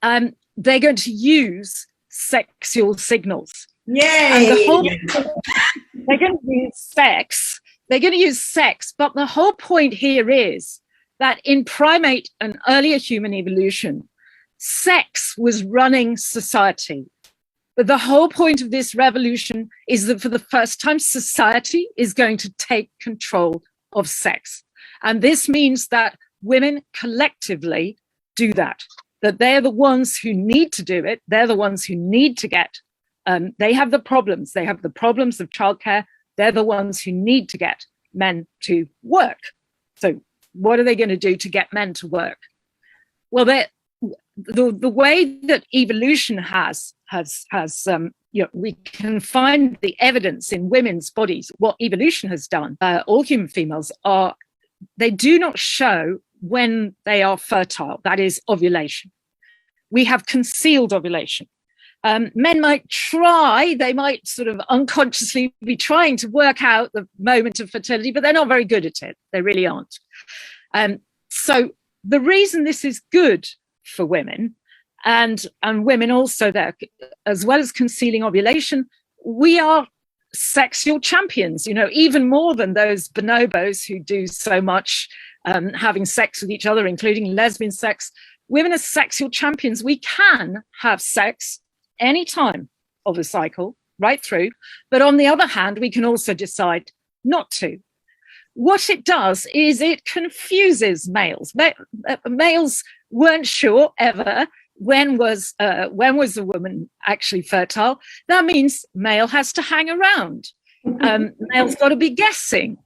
They're going to use sexual signals. Yay! They're going to use sex. They're going to use sex. But the whole point here is that in primate and earlier human evolution, sex was running society. But the whole point of this revolution is that for the first time, society is going to take control of sex. And this means that women collectively do that they're the ones who need to do it. They're the ones who need to get, they have the problems. They have the problems of childcare. They're the ones who need to get men to work. So what are they going to do to get men to work? Well, the way that evolution has we can find the evidence in women's bodies. What evolution has done, all human females they do not show when they are fertile, that is ovulation. We have concealed ovulation. Men might try, they might sort of unconsciously be trying to work out the moment of fertility, but they're not very good at it. They really aren't. So the reason this is good for women, and women also there, as well as concealing ovulation, we are sexual champions, even more than those bonobos who do so much having sex with each other, including lesbian sex. women are sexual champions. We can have sex any time of the cycle, right through. But on the other hand, we can also decide not to. What it does is it confuses males. Males weren't sure ever when was a woman actually fertile. That means male has to hang around. Male's got to be guessing.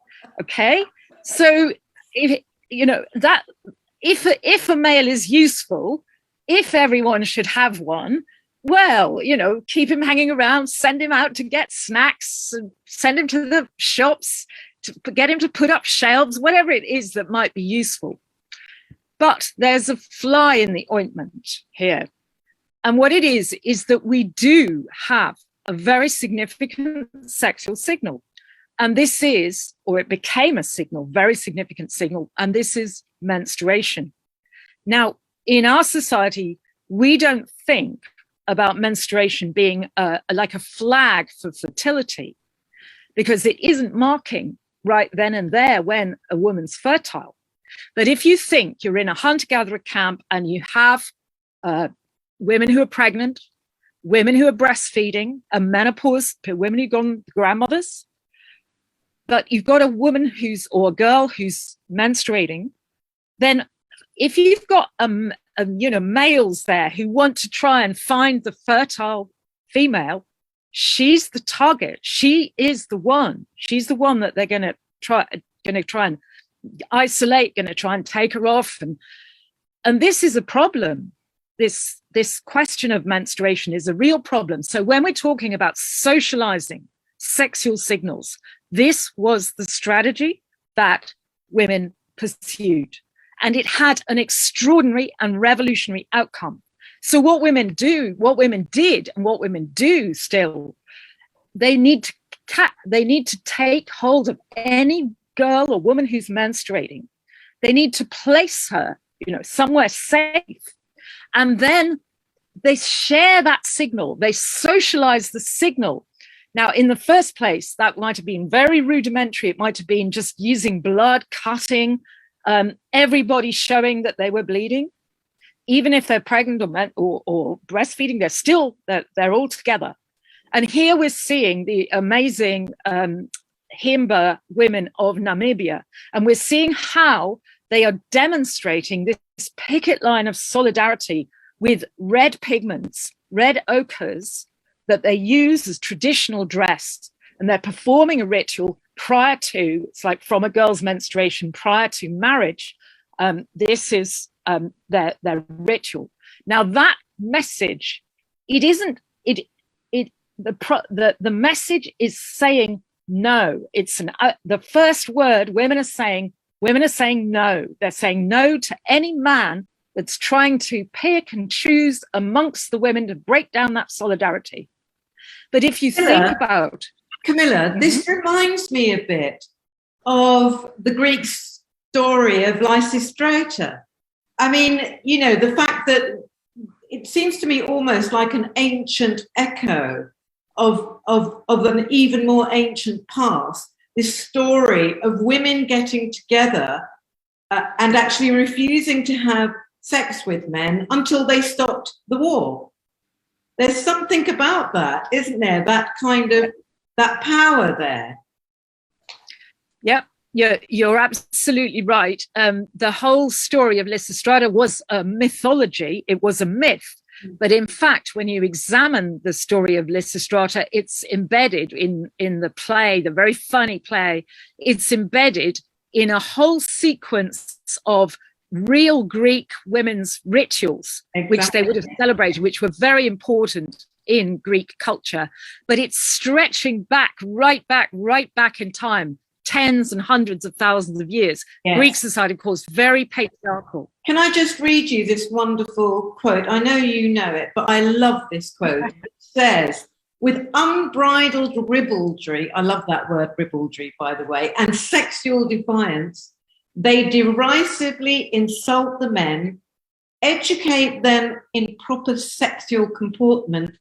Okay, so if a male is useful, if everyone should have one, well, keep him hanging around, send him out to get snacks, send him to the shops, to get him to put up shelves, whatever it is that might be useful. But there's a fly in the ointment here. And what it is that we do have a very significant sexual signal. And this is, or it became a signal, very significant signal, and this is menstruation. Now, in our society, we don't think about menstruation being like a flag for fertility, because it isn't marking right then and there when a woman's fertile. But if you think you're in a hunter-gatherer camp and you have women who are pregnant, women who are breastfeeding, a menopause, women who've gone grandmothers, but you've got a woman or a girl who's menstruating, then if you've got males there who want to try and find the fertile female, she's the target. She is the one. She's the one that they're going to try and isolate, going to try and take her off, and this is a problem. This question of menstruation is a real problem. So when we're talking about socializing sexual signals, this was the strategy that women pursued, and it had an extraordinary and revolutionary outcome. So what women did, and what women do still, they need to take hold of any girl or woman who's menstruating. They need to place her, somewhere safe. And then they share that signal. They socialize the signal. Now, in the first place, that might have been very rudimentary. It might have been just using blood, cutting, everybody showing that they were bleeding. Even if they're pregnant or breastfeeding, they're all together. And here we're seeing the amazing Himba women of Namibia, and we're seeing how they are demonstrating this picket line of solidarity with red pigments, red ochres, that they use as traditional dress, and they're performing a ritual prior to, it's like from a girl's menstruation prior to marriage. This is their ritual. Now that message, the message is saying no. It's the first word women are saying no. They're saying no to any man that's trying to pick and choose amongst the women to break down that solidarity. But if you think about... Camilla, this reminds me a bit of the Greek story of Lysistrata. I mean, the fact that it seems to me almost like an ancient echo of an even more ancient past, this story of women getting together and actually refusing to have sex with men until they stopped the war. There's something about that, isn't there? That kind of, that power there. Yep, you're absolutely right. The whole story of Lysistrata was a mythology. It was a myth. But in fact, when you examine the story of Lysistrata, it's embedded in the play, the very funny play. It's embedded in a whole sequence of real Greek women's rituals, which they would have celebrated, which were very important in Greek culture. But it's stretching right back in time, tens and hundreds of thousands of years. Yes. Greek society, of course, very patriarchal. Can I just read you this wonderful quote? I know you know it, but I love this quote. It says, with unbridled ribaldry, I love that word ribaldry, by the way, and sexual defiance, they derisively insult the men, educate them in proper sexual comportment,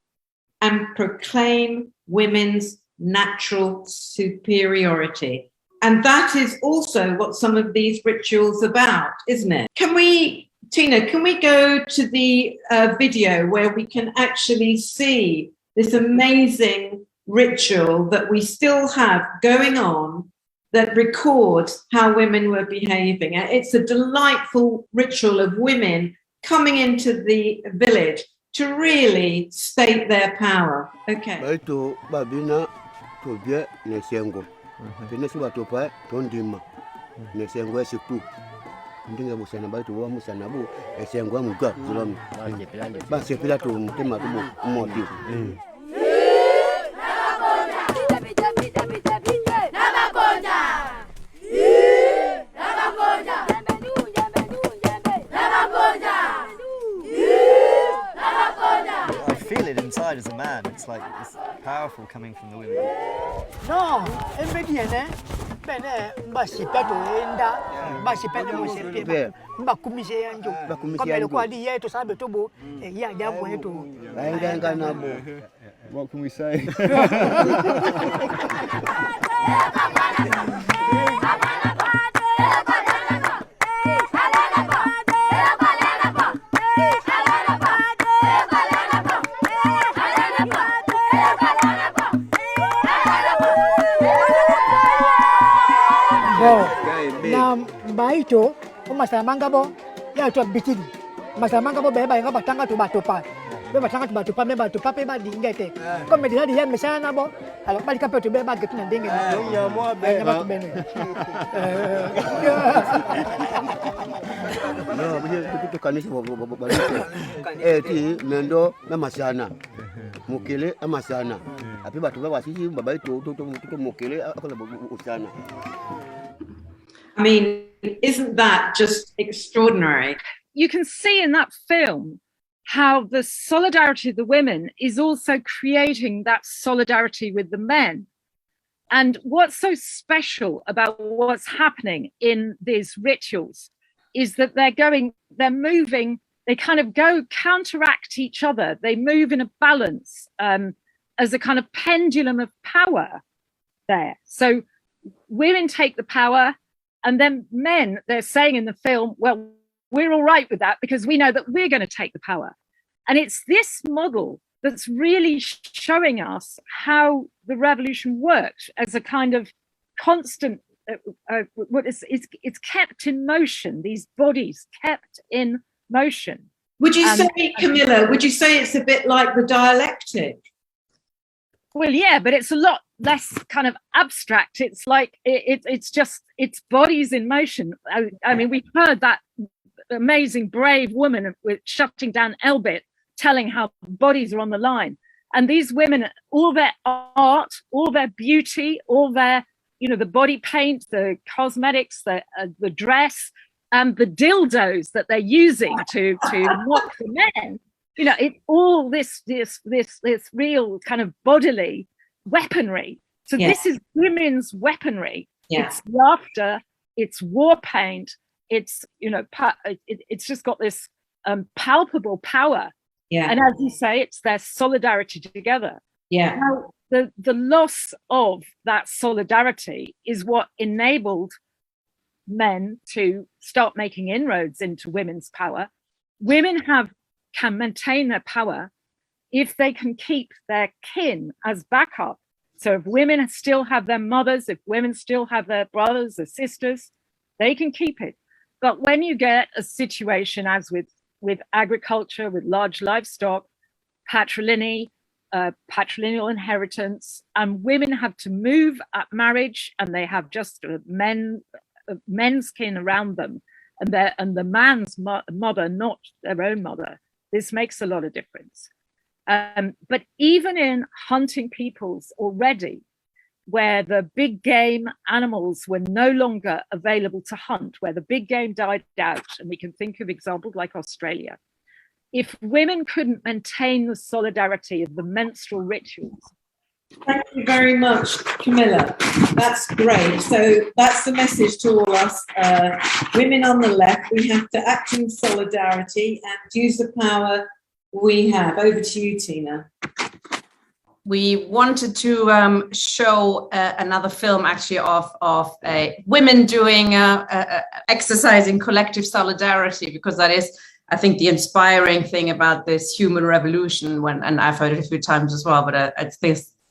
and proclaim women's natural superiority. And that is also what some of these rituals are about, isn't it? Can we Tina, can we go to the video where we can actually see this amazing ritual that we still have going on that records how women were behaving? It's a delightful ritual of women coming into the village to really state their power. Okay. Ndinga busana baitu wa musana bu esengwa muga zulami basi pila tu mtema tu moti I feel it inside as a man. It's like it's powerful coming from the women. No, bene mbasipeto enda mbasipeto musepe mbakumise yanjo kamelo kwa di yetu sabe tobo ya jambo yetu baenga nabo. What can we say? Na baito umasamanga bo ya to bitini masamanga bo beba nga batanga to batopa be batanga to batopa me batopa pe ba dingete comme déjà dia mesana bo alors ba likape to beba getu na ndenge ya mo be ba bene no bije kanisa bo ti mendo na masana mukele amasana api batu ba wasisi baba to mukele akola usana. I mean, isn't that just extraordinary? You can see in that film how the solidarity of the women is also creating that solidarity with the men. And what's so special about what's happening in these rituals is that they're moving, they kind of go counteract each other. They move in a balance as a kind of pendulum of power there. So women take the power, and then men, they're saying in the film, well, we're all right with that because we know that we're going to take the power. And it's this model that's really showing us how the revolution worked as a kind of constant, it's kept in motion, these bodies kept in motion. Would you say, Camilla, would you say it's a bit like the dialectic? Well, yeah, but it's a lot less kind of abstract. It's like it's just it's bodies in motion. I mean, we've heard that amazing brave woman with shutting down Elbit telling how bodies are on the line, and these women, all their art, all their beauty, all their the body paint, the cosmetics, the dress, and the dildos that they're using to mock the men. It's all this real kind of bodily weaponry. So this is women's weaponry. Yeah. It's laughter, it's war paint, it's it's just got this palpable power. Yeah. And as you say, it's their solidarity together. Yeah. Now, the loss of that solidarity is what enabled men to start making inroads into women's power. Women can maintain their power if they can keep their kin as backup. So if women still have their mothers, if women still have their brothers or sisters, they can keep it. But when you get a situation as with agriculture, with large livestock, patrilineal inheritance, and women have to move at marriage, and they have just men's kin around them, and the man's mother, not their own mother. This makes a lot of difference. But even in hunting peoples already, where the big game animals were no longer available to hunt, where the big game died out, and we can think of examples like Australia, if women couldn't maintain the solidarity of the menstrual rituals. Thank you very much, Camilla. That's great. So that's the message to all us women on the left. We have to act in solidarity and use the power we have. Over to you, Tina. we wanted to show another film actually of women doing exercising collective solidarity, because that is, I think, the inspiring thing about this human revolution. And I've heard it a few times as well, but I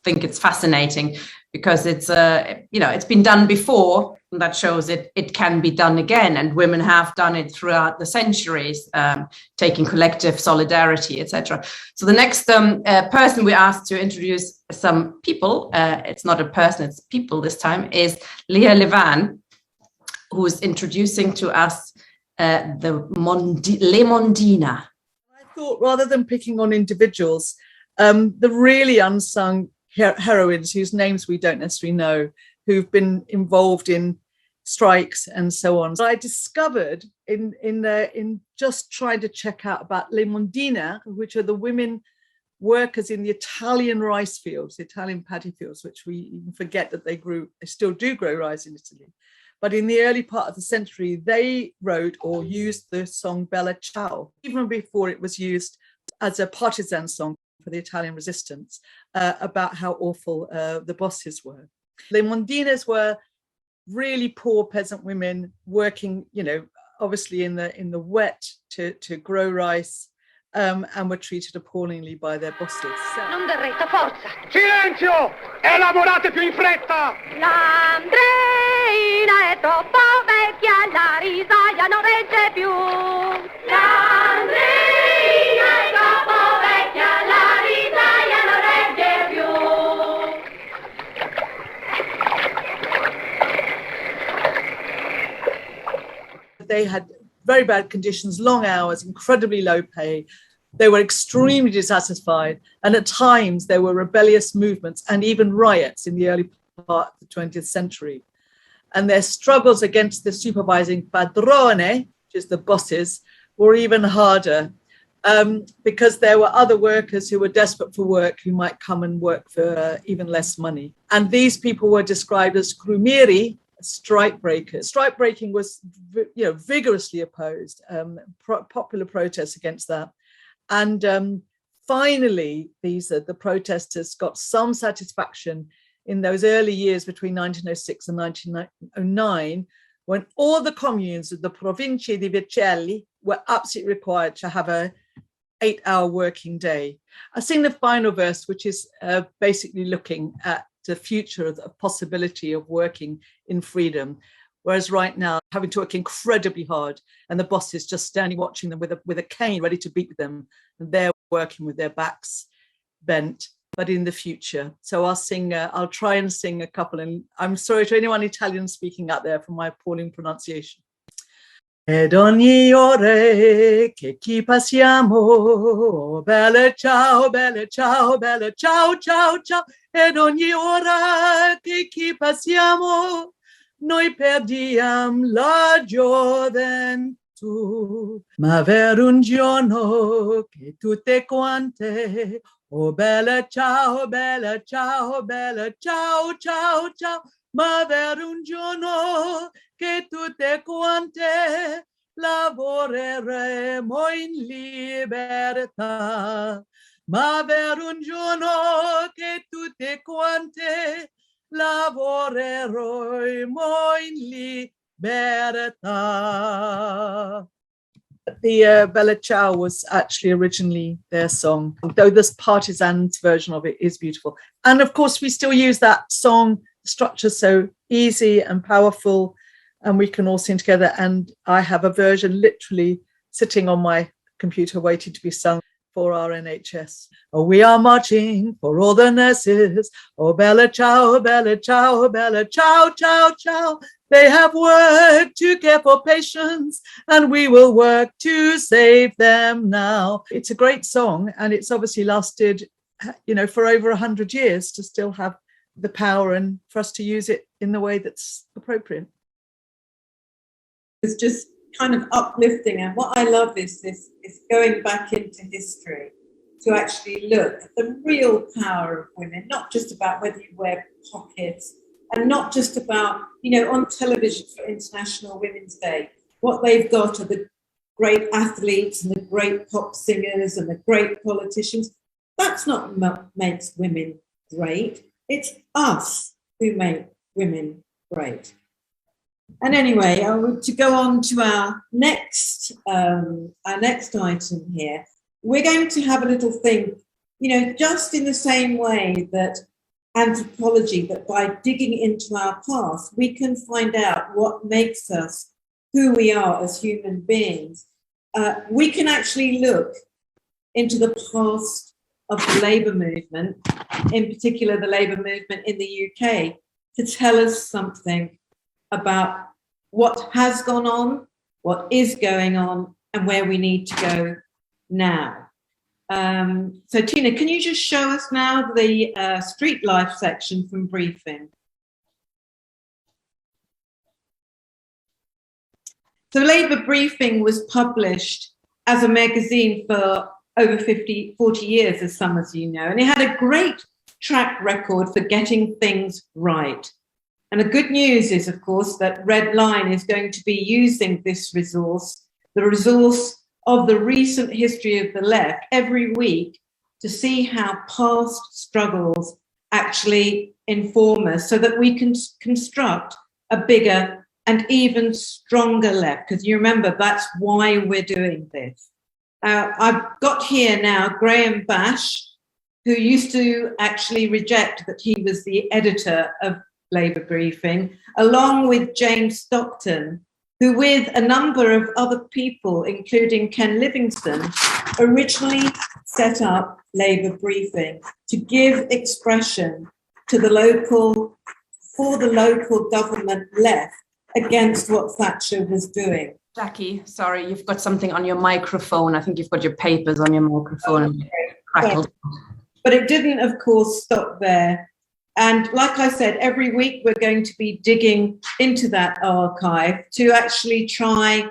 think it's fascinating because it's it's been done before, and that shows it can be done again, and women have done it throughout the centuries, taking collective solidarity, etc. So the next person we asked to introduce some people, it's not a person, it's people this time, is Leah Levane, who's introducing to us Le Mondina. I thought, rather than picking on individuals, the really unsung heroines whose names we don't necessarily know, who've been involved in strikes and so on. So I discovered in just trying to check out about Le Mondina, which are the women workers in the Italian rice fields, the Italian paddy fields, which we even forget that they still do grow rice in Italy. But in the early part of the century, they wrote or used the song Bella Ciao, even before it was used as a partisan song for the Italian resistance, about how awful the bosses were. Le Mondinas were really poor peasant women working, obviously in the wet to grow rice, and were treated appallingly by their bosses. Non del resto, forza! Silenzio! E lavorate più in fretta! L'Andreina è troppo vecchia, la risaia non regge più. L'Andreina è troppo vecchia, la risaia non regge più. They had very bad conditions, long hours, incredibly low pay. They were extremely dissatisfied, and at times there were rebellious movements and even riots in the early part of the 20th century. And their struggles against the supervising padrone, which is the bosses, were even harder, because there were other workers who were desperate for work who might come and work for even less money. And these people were described as grumieri, strike breakers. Strike breaking was vigorously opposed, popular protests against that. And finally, the protesters got some satisfaction in those early years between 1906 and 1909, when all the communes of the Province di Vercelli were absolutely required to have a 8-hour working day. I sing the final verse, which is basically looking at the future of the possibility of working in freedom. Whereas right now, having to work incredibly hard, and the boss is just standing watching them with a cane ready to beat them, and they're working with their backs bent, but in the future. So I'll try and sing a couple, and I'm sorry to anyone Italian speaking out there for my appalling pronunciation. Ed ogni ore che qui passiamo, bella ciao, bella ciao, bella ciao, ciao, ciao. Ed ogni ora che qui passiamo, noi perdiam la gioventù. Ma ver un giorno che tutte quante, oh bella ciao, bella ciao, bella ciao, ciao, ciao. Ma ver un giorno che tutte quante lavoreremo in libertà. Ma ver un giorno che tutte quante lavoreremo in libertà. The Bella Ciao was actually originally their song, though this partisans version of it is beautiful. And of course, we still use that song. The structure's so easy and powerful, and we can all sing together. And I have a version literally sitting on my computer waiting to be sung for our NHS. Oh, we are marching for all the nurses. Oh, Bella Ciao, Bella Ciao, Bella Ciao, Ciao, Ciao. They have work to care for patients, and we will work to save them now. It's a great song, and it's obviously lasted, for over 100 years to still have the power and for us to use it in the way that's appropriate. It's just kind of uplifting, and what I love is going back into history to actually look at the real power of women, not just about whether you wear pockets, and not just about, on television for International Women's Day, what they've got are the great athletes and the great pop singers and the great politicians. That's not what makes women great. It's us who make women great. And anyway, to go on to our next item here, we're going to have a little think, you know, just in the same way that anthropology, that by digging into our past, we can find out what makes us who we are as human beings. We can actually look into the past of the labour movement, in particular the labour movement in the UK, to tell us something about what has gone on, what is going on, and where we need to go now. So Tina, can you just show us now the street life section from briefing? So Labour Briefing was published as a magazine for over 40 years, as some of you know, and it had a great track record for getting things right. And the good news is, of course, that Redline is going to be using this resource, the resource of the recent history of the left, every week to see how past struggles actually inform us so that we can construct a bigger and even stronger left. Because you remember, that's why we're doing this. I've got here now Graham Bash, who used to actually reject that he was the editor of Labour Briefing, along with James Stockton, who with a number of other people, including Ken Livingstone, originally set up Labour Briefing to give expression to the local, for the local government left against what Thatcher was doing. Jackie, sorry, you've got something on your microphone. I think you've got your papers on your microphone. Crackled. But it didn't, of course, stop there. And like I said, every week we're going to be digging into that archive to actually try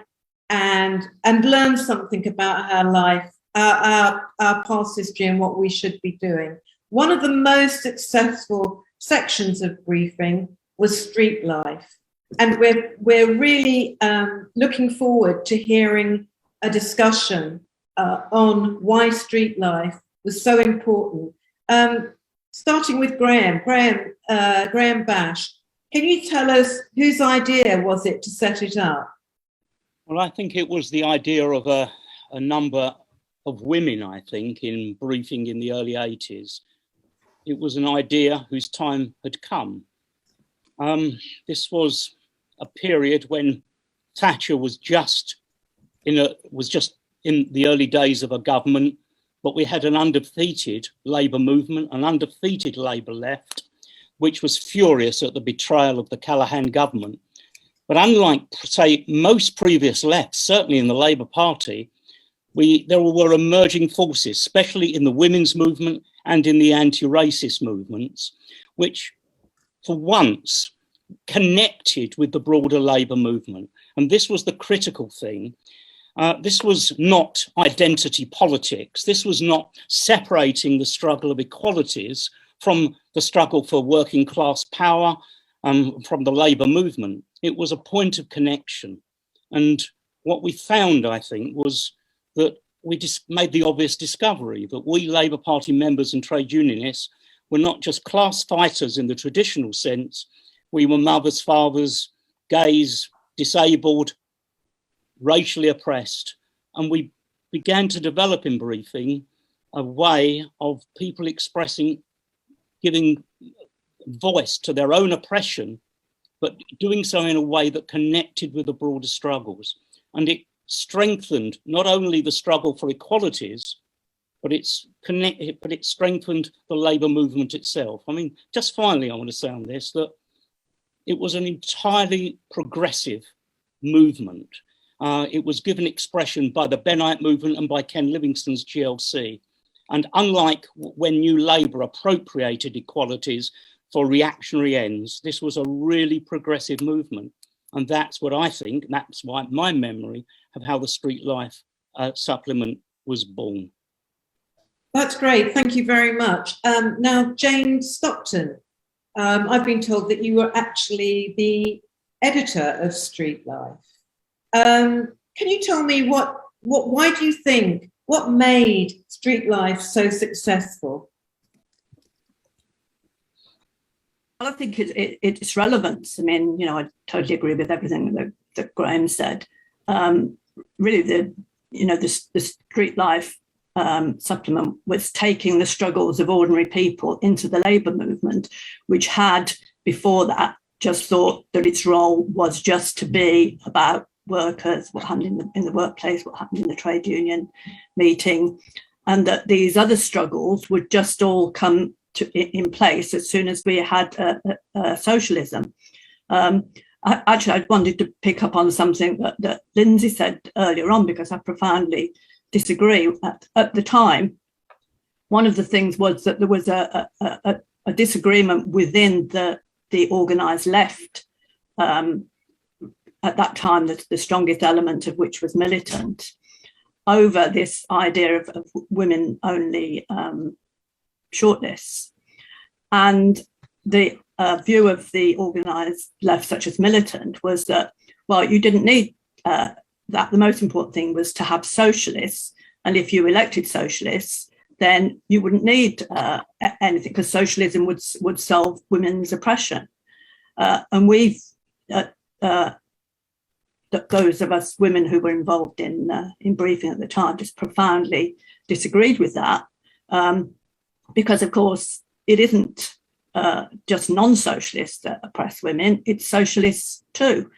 and learn something about our life, our past history and what we should be doing. One of the most successful sections of briefing was street life. And we're really looking forward to hearing a discussion on why street life was so important. Starting with Graham Bash, can you tell us whose idea was it to set it up? Well, I think it was the idea of a number of women, I think, in briefing in the early 80s. It was an idea whose time had come. This was a period when Thatcher was just in the early days of a government, but we had an undefeated Labour movement, an undefeated Labour left, which was furious at the betrayal of the Callaghan government. But unlike, say, most previous lefts, certainly in the Labour Party, there were emerging forces, especially in the women's movement and in the anti-racist movements, which for once connected with the broader Labour movement. And this was the critical thing. This was not identity politics. This was not separating the struggle of equalities from the struggle for working class power from the Labour movement. It was a point of connection. And what we found, I think, was that we just made the obvious discovery that we Labour Party members and trade unionists were not just class fighters in the traditional sense. We were mothers, fathers, gays, disabled, racially oppressed. And we began to develop in briefing a way of people expressing, giving voice to their own oppression, but doing so in a way that connected with the broader struggles. And it strengthened not only the struggle for equalities, but it strengthened the Labour movement itself. I mean, just finally, I want to say on this, that it was an entirely progressive movement. It was given expression by the Benite movement and by Ken Livingstone's GLC. And unlike when New Labour appropriated equalities for reactionary ends, this was a really progressive movement. And that's what I think, that's why my memory of how the Street Life supplement was born. That's great, thank you very much. Now, James Stockton, I've been told that you were actually the editor of Street Life. Can you tell me why do you think, what made Street Life so successful? Well, I think it's relevance. I mean, I totally agree with everything that Graham said. Really, the Street Life supplement was taking the struggles of ordinary people into the labour movement, which had before that just thought that its role was just to be about workers, what happened in the workplace, what happened in the trade union meeting, and that these other struggles would just all come in place as soon as we had socialism. I wanted to pick up on something that Lindsay said earlier on, because I profoundly disagree. At the time, one of the things was that there was a disagreement within the organised left. At that time, the strongest element of which was militant, over this idea of women-only shortlists. And the view of the organised left, such as militant, was that, well, you didn't need that. The most important thing was to have socialists. And if you elected socialists, then you wouldn't need anything, because socialism would solve women's oppression. And we've, those of us women who were involved in briefing at the time, just profoundly disagreed with that. Because, of course, it isn't just non-socialists that oppress women, it's socialists too.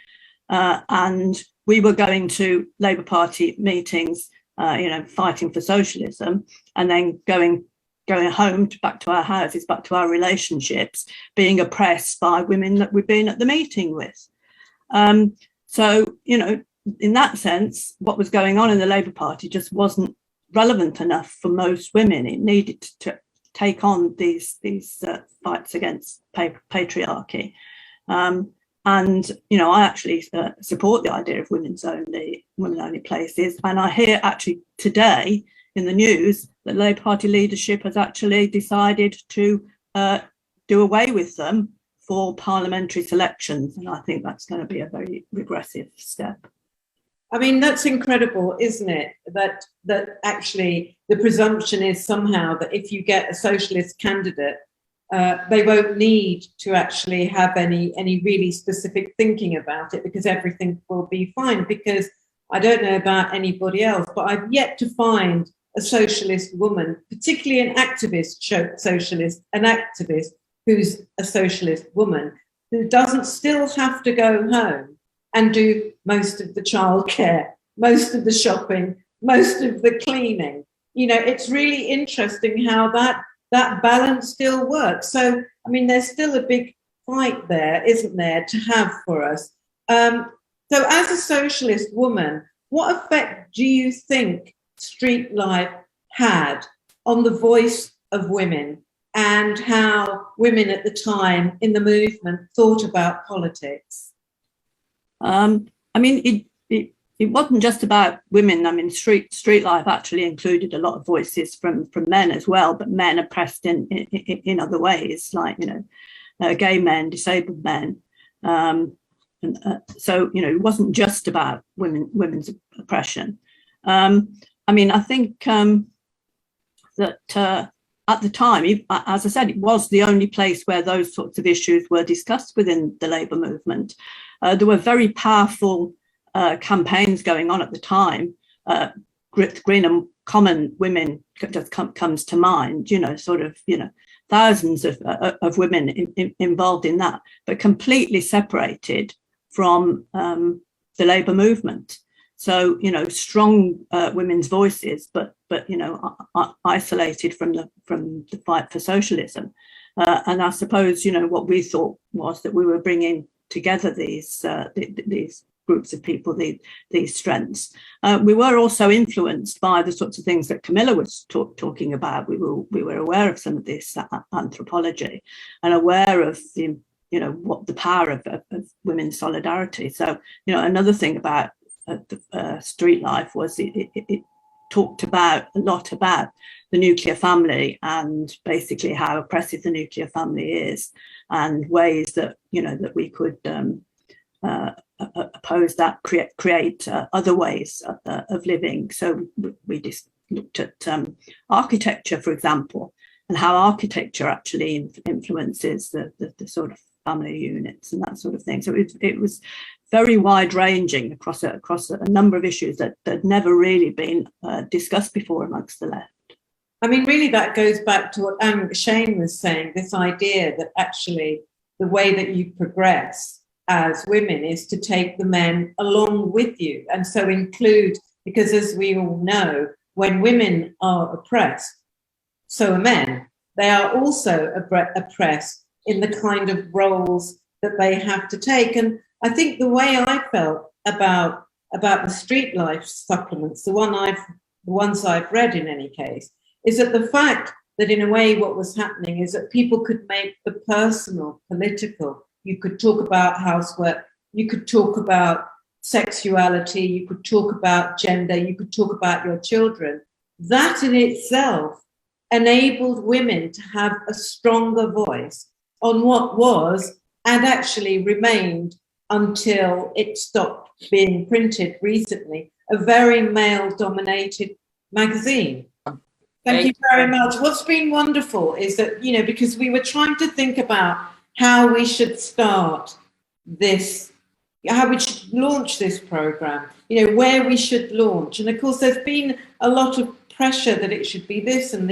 And we were going to Labour Party meetings, fighting for socialism, and then going home back to our houses, back to our relationships, being oppressed by women that we've been at the meeting with. So, in that sense, what was going on in the Labour Party just wasn't relevant enough for most women. It needed to take on these fights against patriarchy. And, I actually support the idea of women-only places. And I hear actually today in the news that Labour Party leadership has actually decided to do away with them for parliamentary selections. And I think that's going to be a very regressive step. I mean, that's incredible, isn't it? That actually the presumption is somehow that if you get a socialist candidate, they won't need to actually have any really specific thinking about it, because everything will be fine. Because I don't know about anybody else, but I've yet to find a socialist woman, particularly an activist, who's a socialist woman, who doesn't still have to go home and do most of the childcare, most of the shopping, most of the cleaning. It's really interesting how that balance still works. So, I mean, there's still a big fight there, isn't there, to have for us. So as a socialist woman, what effect do you think Street Life had on the voice of women and how women at the time in the movement thought about politics? I mean, it wasn't just about women. I mean, Street Life actually included a lot of voices from men as well, but men oppressed in other ways, like, gay men, disabled men. So, it wasn't just about women's oppression. I mean, I think that at the time, as I said, it was the only place where those sorts of issues were discussed within the Labour movement. There were very powerful campaigns going on at the time. Green and Common Women just comes to mind, thousands of women involved in that, but completely separated from the Labour movement. So, strong women's voices, but isolated from the fight for socialism. And I suppose, what we thought was that we were bringing together these groups of people, these strengths. We were also influenced by the sorts of things that Camilla was talking about. We were aware of some of this anthropology and aware of what the power of women's solidarity. So, another thing about Street Life was it talked a lot about the nuclear family and basically how oppressive the nuclear family is, and ways that that we could oppose that, create other ways of living. So we just looked at architecture, for example. and how architecture actually influences the sort of family units and that sort of thing. So it was very wide ranging across a number of issues that had never really been discussed before amongst the left. I mean, really, that goes back to what McShane was saying, this idea that actually the way that you progress as women is to take the men along with you, and so include, because as we all know, when women are oppressed, so are men. They are also oppressed in the kind of roles that they have to take. And I think the way I felt about the street life supplements, the ones I've read in any case, is that the fact that in a way what was happening is that people could make the personal political. You could talk about housework, you could talk about sexuality, you could talk about gender, you could talk about your children. That in itself enabled women to have a stronger voice on what was, and actually remained until it stopped being printed recently, a very male-dominated magazine. Thank you very much. What's been wonderful is that, you know, because we were trying to think about how we should start this, how we should launch this program, you know, where we should launch. And of course, there's been a lot of pressure that it should be this and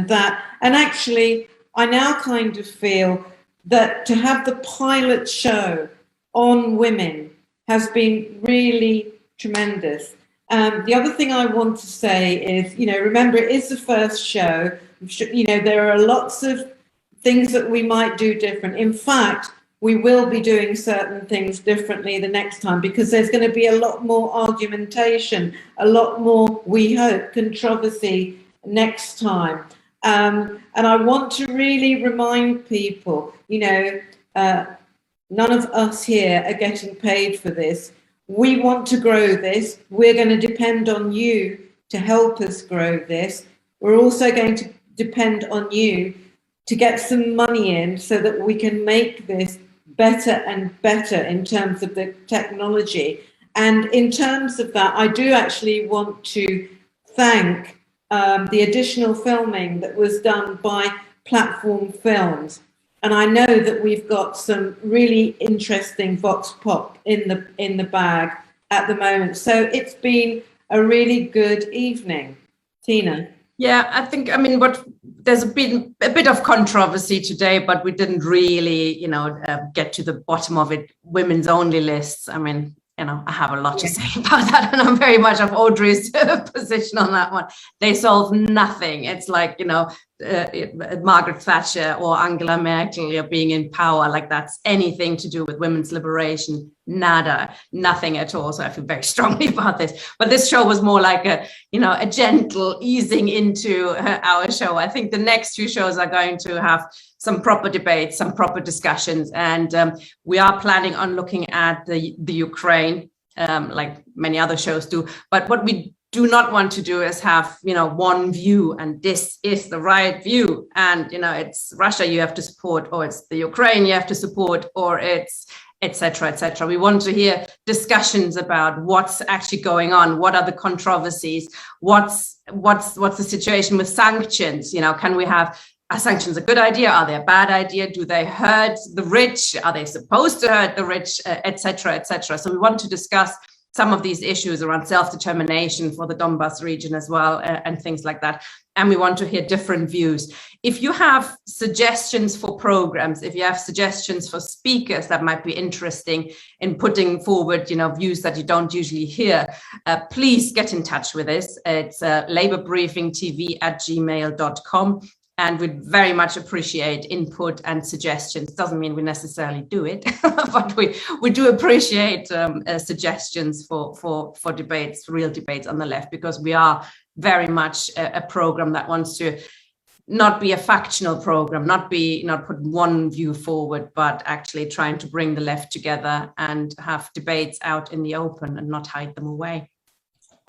that. And actually, I now kind of feel that to have the pilot show on women has been really tremendous. The other thing I want to say is, you know, remember, it is the first show. You know, there are lots of things that we might do different. In fact, we will be doing certain things differently the next time, because there's going to be a lot more argumentation, a lot more, we hope, controversy next time. And I want to really remind people, you know, none of us here are getting paid for this. We want to grow this. We're going to depend on you to help us grow this. We're also going to depend on you to get some money in so that we can make this better and better in terms of the technology. And in terms of that, I do actually want to thank the additional filming that was done by Platform Films. And I know that we've got some really interesting vox pop in the bag at the moment. So it's been a really good evening. Tina? Yeah, I think, I mean, there's been a bit of controversy today, but we didn't really, you know, get to the bottom of it. Women's only lists. I mean, you know, I have a lot to say about that, and I'm very much of Audrey's position on that one. They solve nothing. It's like, you know, Margaret Thatcher or Angela Merkel being in power, like that's anything to do with women's liberation. Nada, nothing at all. So I feel very strongly about this. But this show was more like a, you know, a gentle easing into our show. I think the next few shows are going to have some proper debates, some proper discussions, and we are planning on looking at the Ukraine, like many other shows do. But what we do not want to do is have, you know, one view and this is the right view, and, you know, it's Russia you have to support, or it's the Ukraine you have to support, or it's etc., etc. We want to hear discussions about what's actually going on, what are the controversies, what's the situation with sanctions. You know, can we have, are sanctions a good idea? Are they a bad idea? Do they hurt the rich? Are they supposed to hurt the rich, etc., etc.? So we want to discuss some of these issues around self-determination for the Donbas region as well, and things like that. And we want to hear different views. If you have suggestions for programs, if you have suggestions for speakers that might be interesting in putting forward, you know, views that you don't usually hear, please get in touch with us. It's labourbriefingtv@gmail.com. And we'd very much appreciate input and suggestions. Doesn't mean we necessarily do it, but we do appreciate suggestions for debates, real debates on the left, because we are very much a program that wants to not be a factional program, not put one view forward, but actually trying to bring the left together and have debates out in the open and not hide them away.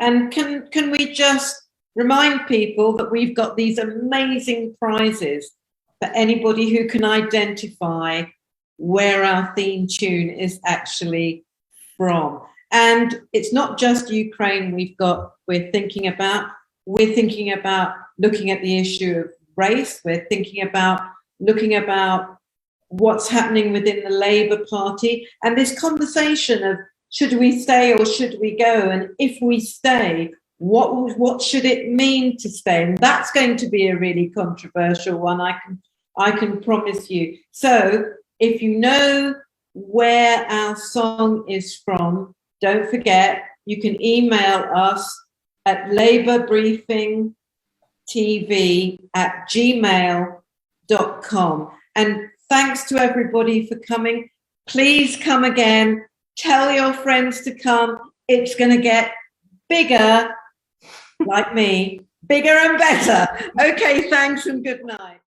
And can we just remind people that we've got these amazing prizes for anybody who can identify where our theme tune is actually from. And it's not just Ukraine we're thinking about looking at the issue of race. We're thinking about looking about what's happening within the Labour Party, and this conversation of should we stay or should we go, and if we stay, what should it mean to stay? And that's going to be a really controversial one, I can promise you. So if you know where our song is from, don't forget, you can email us at labourbriefingtv@gmail.com. And thanks to everybody for coming. Please come again. Tell your friends to come. It's going to get bigger, like me, bigger and better. Okay, thanks and good night.